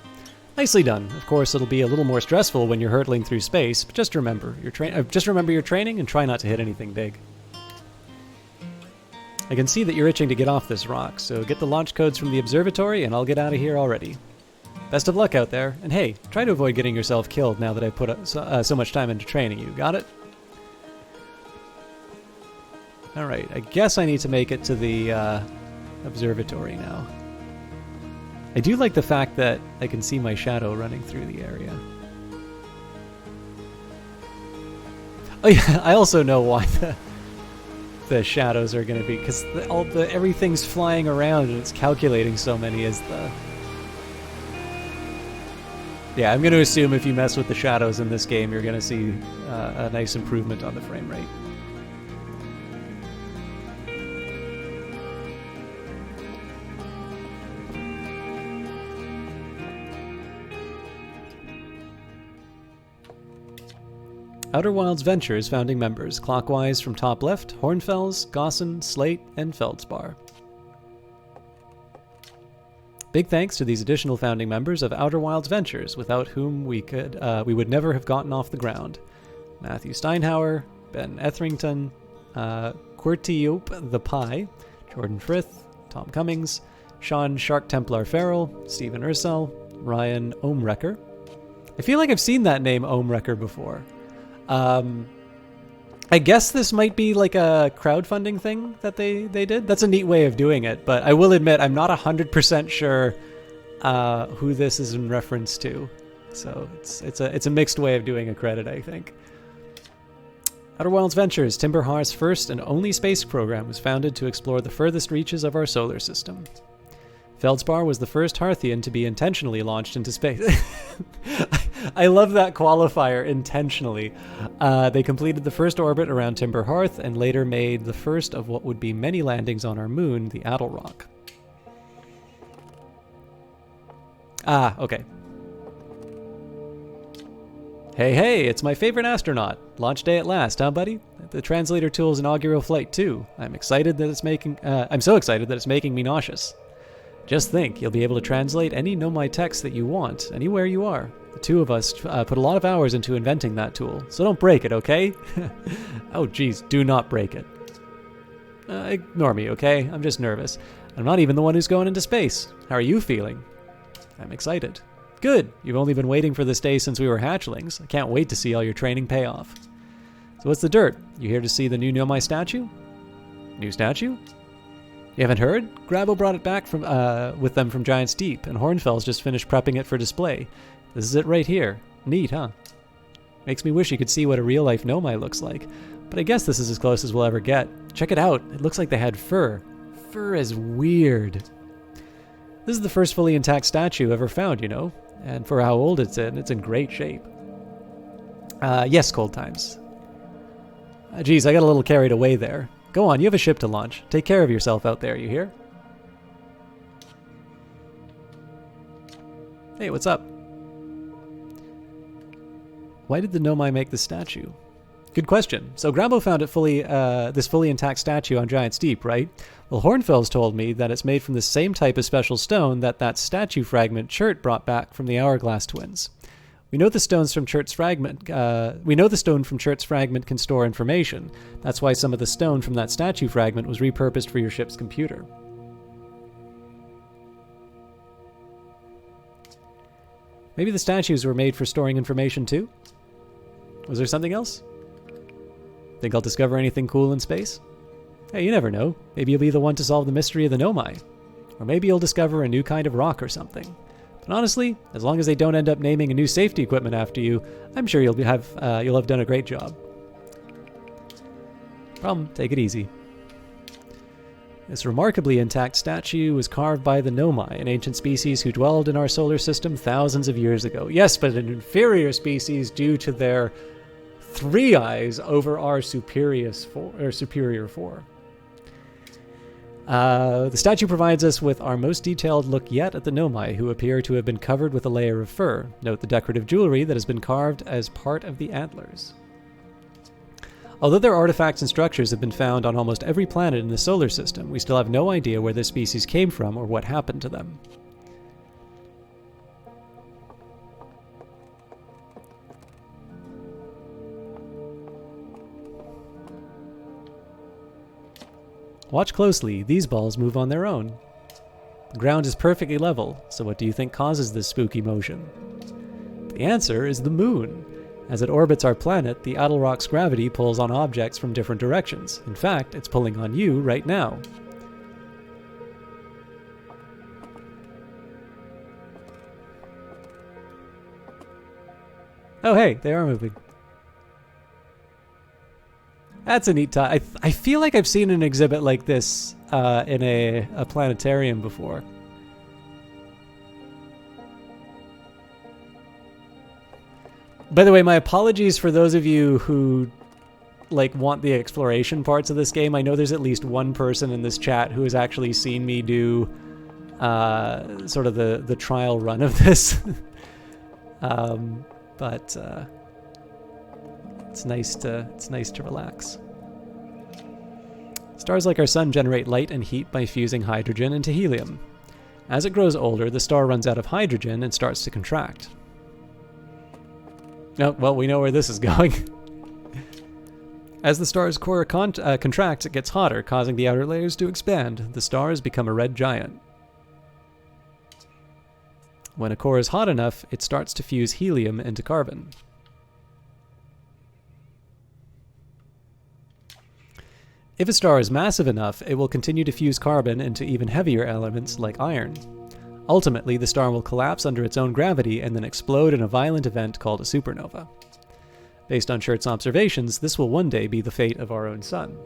Nicely done. Of course, it'll be a little more stressful when you're hurtling through space, but just remember your training and try not to hit anything big. I can see that you're itching to get off this rock, so get the launch codes from the observatory and I'll get out of here already. Best of luck out there, and hey, try to avoid getting yourself killed now that I've put so much time into training you. Got it? Alright, I guess I need to make it to the observatory now. I do like the fact that I can see my shadow running through the area. Oh yeah, I also know why the shadows are going to be, because everything's flying around and it's calculating so many as the... Yeah, I'm going to assume if you mess with the shadows in this game, you're going to see a nice improvement on the frame rate. Outer Wilds Ventures founding members, clockwise from top left, Hornfels, Gosson, Slate, and Feldspar. Big thanks to these additional founding members of Outer Wilds Ventures, without whom we would never have gotten off the ground. Matthew Steinhauer, Ben Etherington, Quirtiope the Pie, Jordan Frith, Tom Cummings, Sean Shark Templar Farrell, Stephen Ursel, Ryan Ohmrecker. I feel like I've seen that name Ohmrecker before. I guess this might be like a crowdfunding thing that they did. That's a neat way of doing it, but I will admit I'm not 100% sure who this is in reference to. So it's a mixed way of doing a credit, I think. Outer Wilds Ventures, Timber Hearth's first and only space program, was founded to explore the furthest reaches of our solar system. Feldspar was the first Hearthian to be intentionally launched into space. I love that qualifier, intentionally. They completed the first orbit around Timber Hearth and later made the first of what would be many landings on our moon, the Adelrock. Ah, okay. Hey, it's my favorite astronaut. Launch day at last, huh, buddy? The translator tool's inaugural flight, too. I'm so excited that it's making me nauseous. Just think, you'll be able to translate any Nomai text that you want, anywhere you are. The two of us put a lot of hours into inventing that tool, so don't break it, okay? Oh, geez, do not break it. Ignore me, okay? I'm just nervous. I'm not even the one who's going into space. How are you feeling? I'm excited. Good, you've only been waiting for this day since we were hatchlings. I can't wait to see all your training pay off. So what's the dirt? You here to see the new Nomai statue? New statue? You haven't heard? Grabbo brought it back with them from Giant's Deep, and Hornfels just finished prepping it for display. This is it right here. Neat, huh? Makes me wish you could see what a real-life Nomai looks like, but I guess this is as close as we'll ever get. Check it out. It looks like they had fur. Fur is weird. This is the first fully intact statue ever found, you know, and for how old it's in great shape. Yes, Cold Times. Geez, I got a little carried away there. Go on, you have a ship to launch. Take care of yourself out there, you hear? Hey, what's up? Why did the Nomai make the statue? Good question. So Grambo found it this fully intact statue on Giant's Deep, right? Well, Hornfels told me that it's made from the same type of special stone that statue fragment Chert brought back from the Hourglass twins. We know the stone from Chert's fragment can store information. That's why some of the stone from that statue fragment was repurposed for your ship's computer. Maybe the statues were made for storing information too? Was there something else? Think I'll discover anything cool in space? Hey, you never know. Maybe you'll be the one to solve the mystery of the Nomai. Or maybe you'll discover a new kind of rock or something. But honestly, as long as they don't end up naming a new safety equipment after you, I'm sure you'll have done a great job. Problem, take it easy. This remarkably intact statue was carved by the Nomai, an ancient species who dwelled in our solar system thousands of years ago. Yes, but an inferior species due to their 3 eyes over our superior 4. The statue provides us with our most detailed look yet at the Nomai, who appear to have been covered with a layer of fur. Note the decorative jewelry that has been carved as part of the antlers. Although their artifacts and structures have been found on almost every planet in the solar system, we still have no idea where this species came from or what happened to them. Watch closely, these balls move on their own. The ground is perfectly level, so what do you think causes this spooky motion? The answer is the moon. As it orbits our planet, the Adelrock's gravity pulls on objects from different directions. In fact, it's pulling on you right now. Oh hey, they are moving. That's a neat tie. I feel like I've seen an exhibit like this in a planetarium before. By the way, my apologies for those of you who want the exploration parts of this game. I know there's at least one person in this chat who has actually seen me do sort of the trial run of this. But it's nice to relax. Stars like our sun generate light and heat by fusing hydrogen into helium. As it grows older, the star runs out of hydrogen and starts to contract. Oh, well, we know where this is going. As the star's core contracts, it gets hotter, causing the outer layers to expand. The stars become a red giant. When a core is hot enough, it starts to fuse helium into carbon. If a star is massive enough, it will continue to fuse carbon into even heavier elements like iron. Ultimately, the star will collapse under its own gravity and then explode in a violent event called a supernova. Based on Chert's observations, this will one day be the fate of our own sun.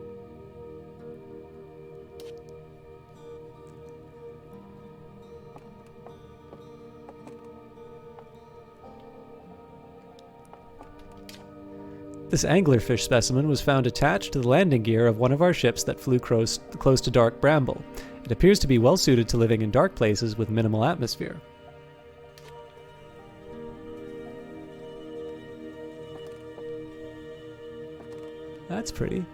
This anglerfish specimen was found attached to the landing gear of one of our ships that flew close to dark bramble. It appears to be well suited to living in dark places with minimal atmosphere. That's pretty.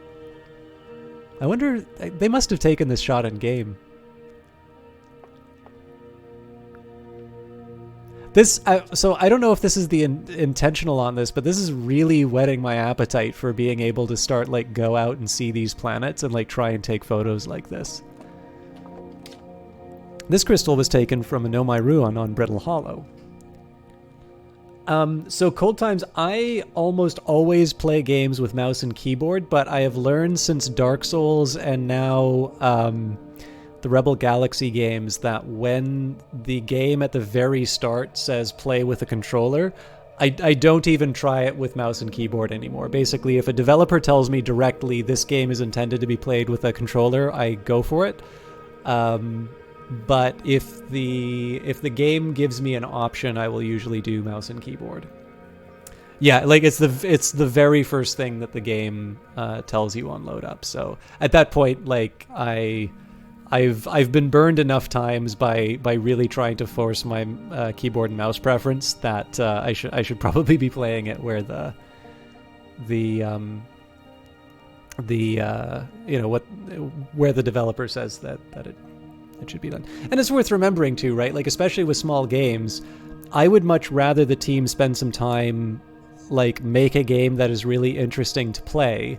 I wonder, they must have taken this shot in game. This, so I don't know if this is the intentional on this, but this is really whetting my appetite for being able to start, go out and see these planets and, try and take photos like this. This crystal was taken from a Nomai ruin on Brittle Hollow. So Cold Times, I almost always play games with mouse and keyboard, but I have learned since Dark Souls and now, the Rebel Galaxy games that when the game at the very start says play with a controller, I don't even try it with mouse and keyboard anymore. Basically, if a developer tells me directly this game is intended to be played with a controller, I go for it. but if the game gives me an option, I will usually do mouse and keyboard. Yeah, like it's the very first thing that the game tells you on load up. So at that point, like I've been burned enough times by really trying to force my keyboard and mouse preference that I should probably be playing it where the where the developer says that it should be done. And it's worth remembering too, right? Like especially with small games, I would much rather the team spend some time like make a game that is really interesting to play.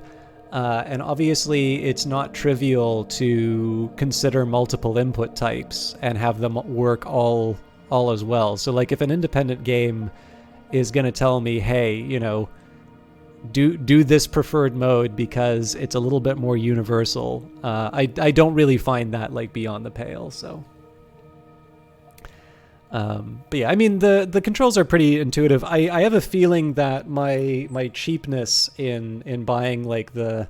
And obviously it's not trivial to consider multiple input types and have them work all as well. So like if an independent game is going to tell me, hey, do this preferred mode because it's a little bit more universal, I don't really find that like beyond the pale. So but yeah, I mean the controls are pretty intuitive. I have a feeling that my cheapness in buying like the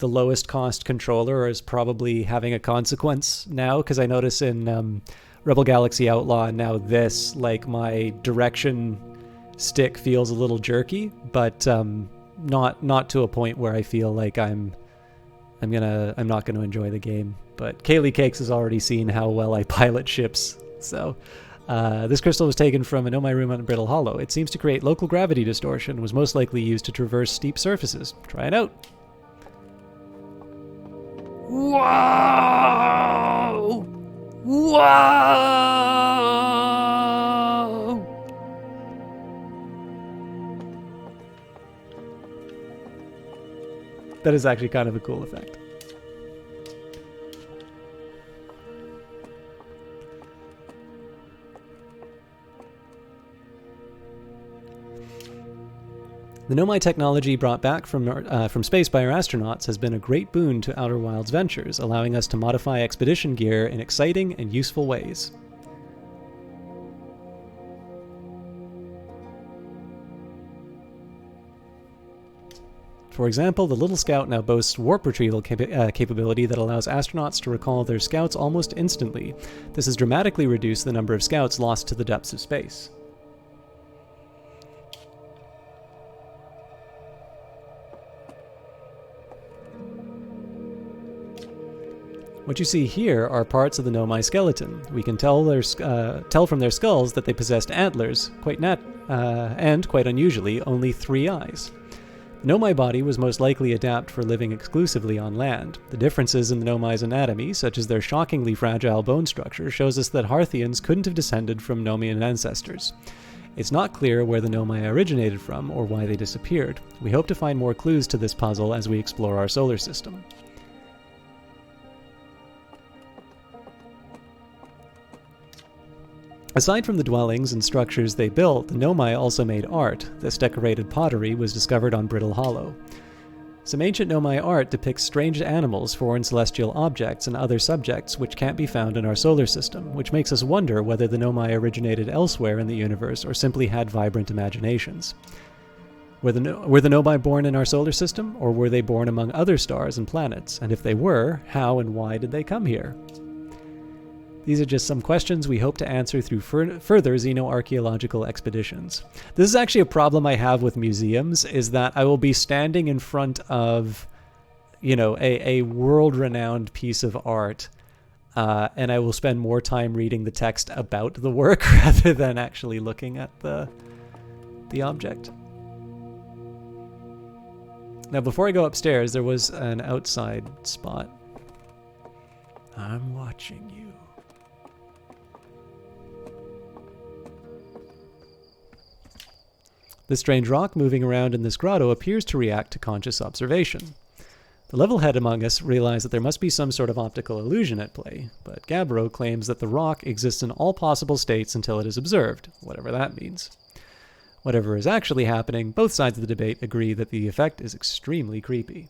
lowest cost controller is probably having a consequence now, because I notice in Rebel Galaxy Outlaw now this, like, my direction stick feels a little jerky, but not to a point where I feel like I'm not gonna enjoy the game. But Kaylee Cakes has already seen how well I pilot ships, so this crystal was taken from an Oh My Room on Brittle Hollow. It seems to create local gravity distortion and was most likely used to traverse steep surfaces. Try it out. Whoa! Whoa! That is actually kind of a cool effect. The Nomai technology brought back from space by our astronauts has been a great boon to Outer Wilds ventures, allowing us to modify expedition gear in exciting and useful ways. For example, the Little Scout now boasts warp retrieval capability that allows astronauts to recall their scouts almost instantly. This has dramatically reduced the number of scouts lost to the depths of space. What you see here are parts of the Nomai skeleton. We can tell from their skulls that they possessed antlers, and quite unusually, only 3 eyes. The Nomai body was most likely adapted for living exclusively on land. The differences in the Nomai's anatomy, such as their shockingly fragile bone structure, shows us that Harthians couldn't have descended from Nomian ancestors. It's not clear where the Nomai originated from or why they disappeared. We hope to find more clues to this puzzle as we explore our solar system. Aside from the dwellings and structures they built, the Nomai also made art. This decorated pottery was discovered on Brittle Hollow. Some ancient Nomai art depicts strange animals, foreign celestial objects, and other subjects which can't be found in our solar system, which makes us wonder whether the Nomai originated elsewhere in the universe or simply had vibrant imaginations. Were the Nomai born in our solar system, or were they born among other stars and planets? And if they were, how and why did they come here? These are just some questions we hope to answer through further xenoarchaeological expeditions. This is actually a problem I have with museums, is that I will be standing in front of, a world-renowned piece of art, and I will spend more time reading the text about the work rather than actually looking at the object. Now, before I go upstairs, there was an outside spot. I'm watching you. The strange rock moving around in this grotto appears to react to conscious observation. The level head among us realize that there must be some sort of optical illusion at play, but Gabbro claims that the rock exists in all possible states until it is observed, whatever that means. Whatever is actually happening, both sides of the debate agree that the effect is extremely creepy.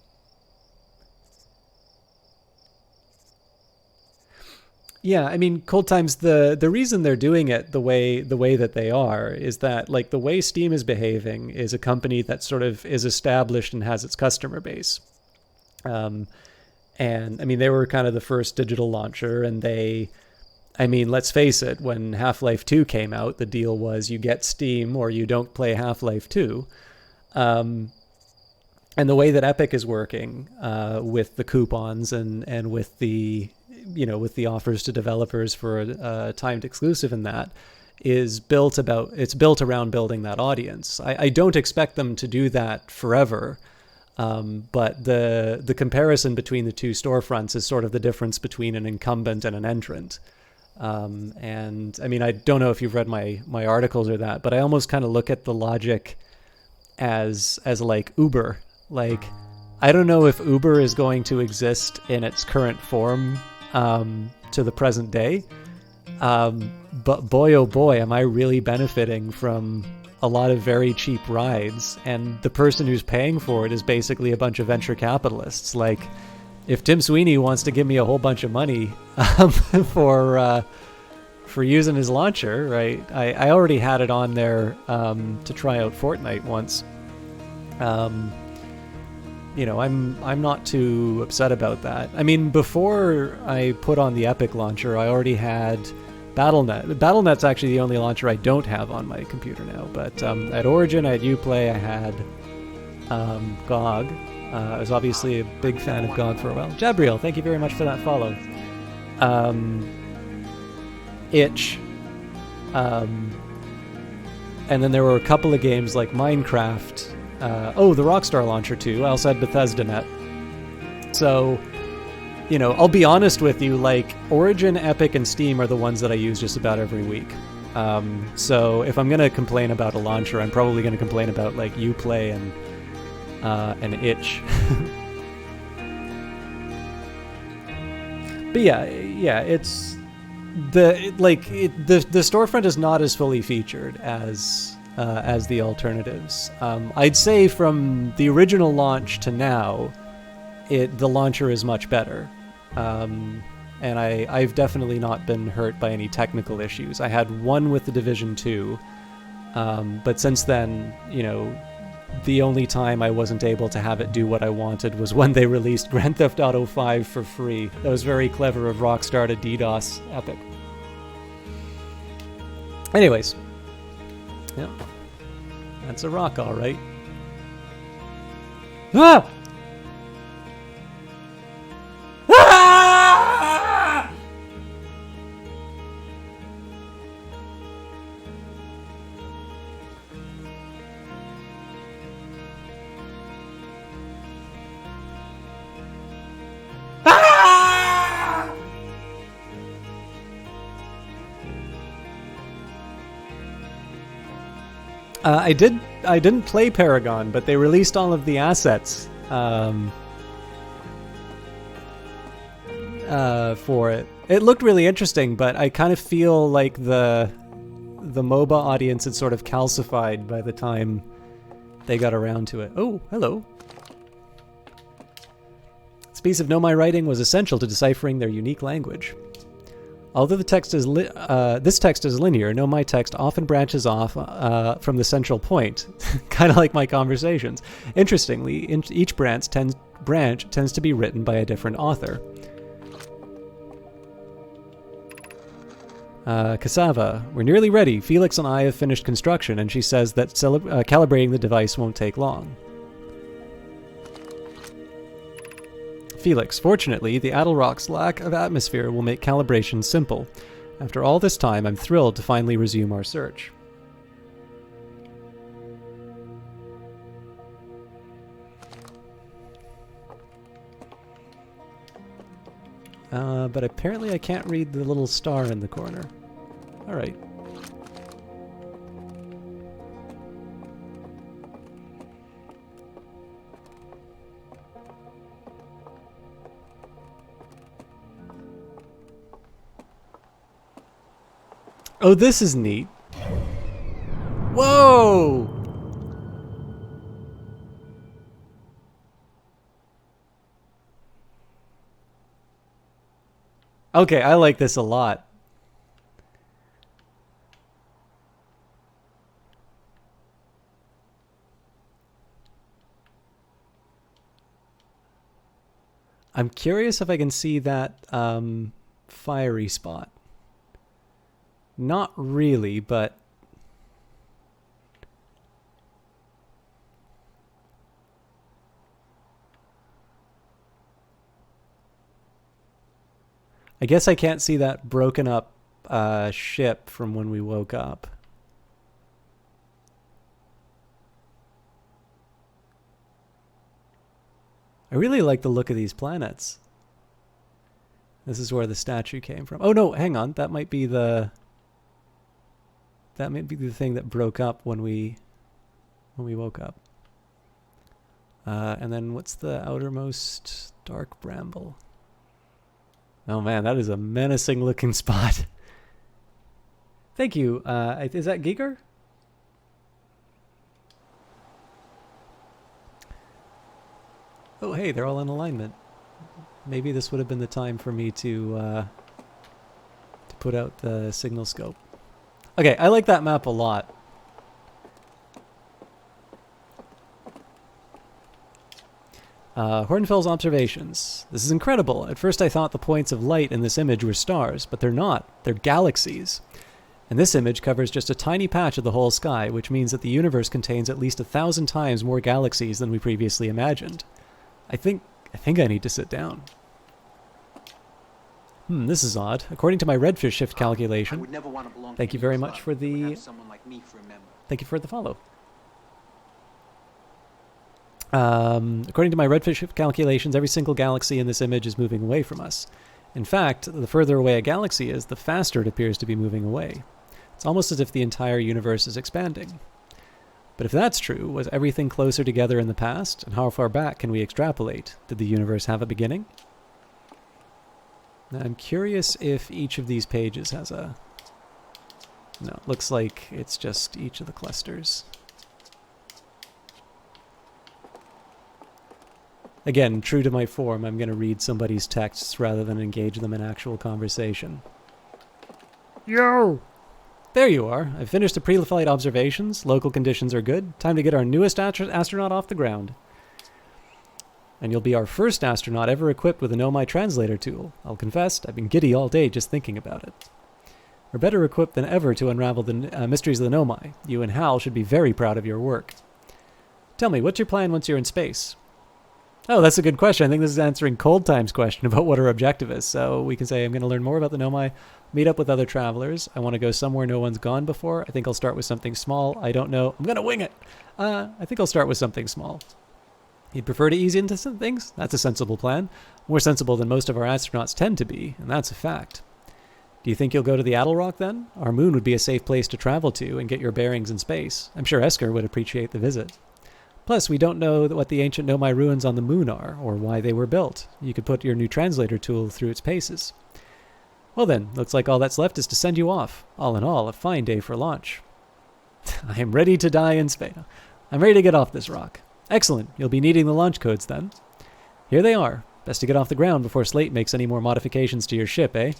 Yeah, I mean, Cold Times, the reason they're doing it the way that they are is that, like, the way Steam is behaving is a company that sort of is established and has its customer base. And I mean, they were kind of the first digital launcher, and they I mean, let's face it, when Half-Life 2 came out, the deal was you get Steam or you don't play Half-Life 2. Um, and the way that Epic is working with the coupons and with the with the offers to developers for a timed exclusive in that is built around building that audience. I don't expect them to do that forever. But the comparison between the two storefronts is sort of the difference between an incumbent and an entrant. And I mean, I don't know if you've read my articles or that, but I almost kind of look at the logic as like Uber. Like, I don't know if Uber is going to exist in its current form to the present day. But boy, oh boy, am I really benefiting from a lot of very cheap rides. And the person who's paying for it is basically a bunch of venture capitalists. Like, if Tim Sweeney wants to give me a whole bunch of money for using his launcher, right? I already had it on there to try out Fortnite once. I'm not too upset about that. I mean, before I put on the Epic launcher, I already had BattleNet. BattleNet's actually the only launcher I don't have on my computer now. But at Origin, I had Uplay, I had GOG. I was obviously a big fan of GOG for a while. Jabriel, thank you very much for that follow. Itch. And then there were a couple of games like Minecraft. The Rockstar launcher too. I also had BethesdaNet. So, I'll be honest with you, like, Origin, Epic, and Steam are the ones that I use just about every week. So if I'm going to complain about a launcher, I'm probably going to complain about, like, Uplay and Itch. But yeah, it's the storefront is not as fully featured as the alternatives. I'd say from the original launch to now, the launcher is much better. And I've definitely not been hurt by any technical issues. I had one with the Division 2, but since then, the only time I wasn't able to have it do what I wanted was when they released Grand Theft Auto 5 for free. That was very clever of Rockstar to DDoS Epic. Anyways, yeah, that's a rock, all right. Ah! Ah! Ah! I didn't play Paragon, but they released all of the assets for it. It looked really interesting, but I kind of feel like the MOBA audience had sort of calcified by the time they got around to it. Oh, hello. This piece of Know My Writing was essential to deciphering their unique language. Although the text is this text is linear, Know My text often branches off from the central point, kind of like my conversations. Interestingly, each branch tends to be written by a different author. Cassava, we're nearly ready. Felix and I have finished construction, and she says that calibrating the device won't take long. Felix, fortunately, the Adelrock's lack of atmosphere will make calibration simple. After all this time, I'm thrilled to finally resume our search. But apparently I can't read the little star in the corner. Alright. Oh, this is neat. Whoa! Okay, I like this a lot. I'm curious if I can see that fiery spot. Not really, but... I guess I can't see that broken up ship from when we woke up. I really like the look of these planets. This is where the statue came from. Oh no, hang on. That might be the thing that broke up when we woke up. And then what's the outermost dark bramble? Oh man, that is a menacing looking spot. Thank you. Is that Giger? Oh hey, they're all in alignment. Maybe this would have been the time for me to put out the signal scope. Okay, I like that map a lot. Hornfell's observations. This is incredible. At first I thought the points of light in this image were stars, but they're not. They're galaxies. And this image covers just a tiny patch of the whole sky, which means that the universe contains at least 1,000 times more galaxies than we previously imagined. I think I need to sit down. This is odd. According to my redfish shift calculation... Thank you very much for the... Thank you for the follow. According to my redfish shift calculations, every single galaxy in this image is moving away from us. In fact, the further away a galaxy is, the faster it appears to be moving away. It's almost as if the entire universe is expanding. But if that's true, was everything closer together in the past? And how far back can we extrapolate? Did the universe have a beginning? Now, I'm curious if each of these pages has a... No, it looks like it's just each of the clusters. Again, true to my form, I'm going to read somebody's texts rather than engage them in actual conversation. Yo! There you are. I've finished the pre-flight observations. Local conditions are good. Time to get our newest astronaut off the ground. And you'll be our first astronaut ever equipped with a Nomai translator tool. I'll confess, I've been giddy all day just thinking about it. We're better equipped than ever to unravel the mysteries of the Nomai. You and Hal should be very proud of your work. Tell me, what's your plan once you're in space? Oh, that's a good question. I think this is answering Cold Time's question about what our objective is. So we can say I'm going to learn more about the Nomai, meet up with other travelers. I want to go somewhere no one's gone before. I think I'll start with something small. I don't know. I'm going to wing it. I think I'll start with something small. You'd prefer to ease into some things? That's a sensible plan. More sensible than most of our astronauts tend to be, and that's a fact. Do you think you'll go to the Addle Rock then? Our moon would be a safe place to travel to and get your bearings in space. I'm sure Esker would appreciate the visit. Plus, we don't know what the ancient Nomai ruins on the moon are, or why they were built. You could put your new translator tool through its paces. Well then, looks like all that's left is to send you off. All in all, a fine day for launch. I am ready to die in space. I'm ready to get off this rock. Excellent. You'll be needing the launch codes then. Here they are. Best to get off the ground before Slate makes any more modifications to your ship, eh?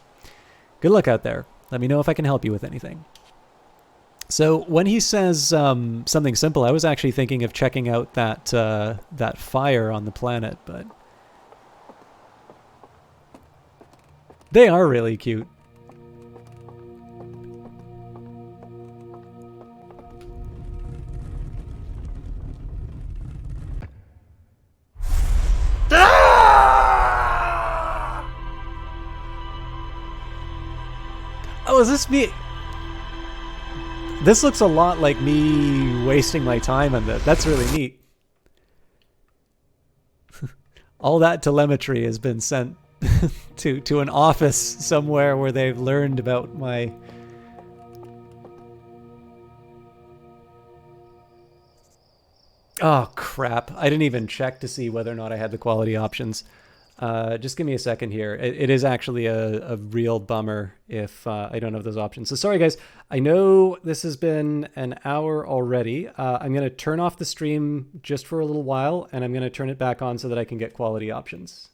Good luck out there. Let me know if I can help you with anything. So when he says something simple, I was actually thinking of checking out that fire on the planet, but they are really cute. Oh, is this me? This looks a lot like me wasting my time on that. That's really neat. All that telemetry has been sent to an office somewhere where they've learned about my... Oh, crap. I didn't even check to see whether or not I had the quality options. Just give me a second here. It is actually a real bummer if I don't have those options. So sorry, guys. I know this has been an hour already. I'm going to turn off the stream just for a little while, and I'm going to turn it back on so that I can get quality options.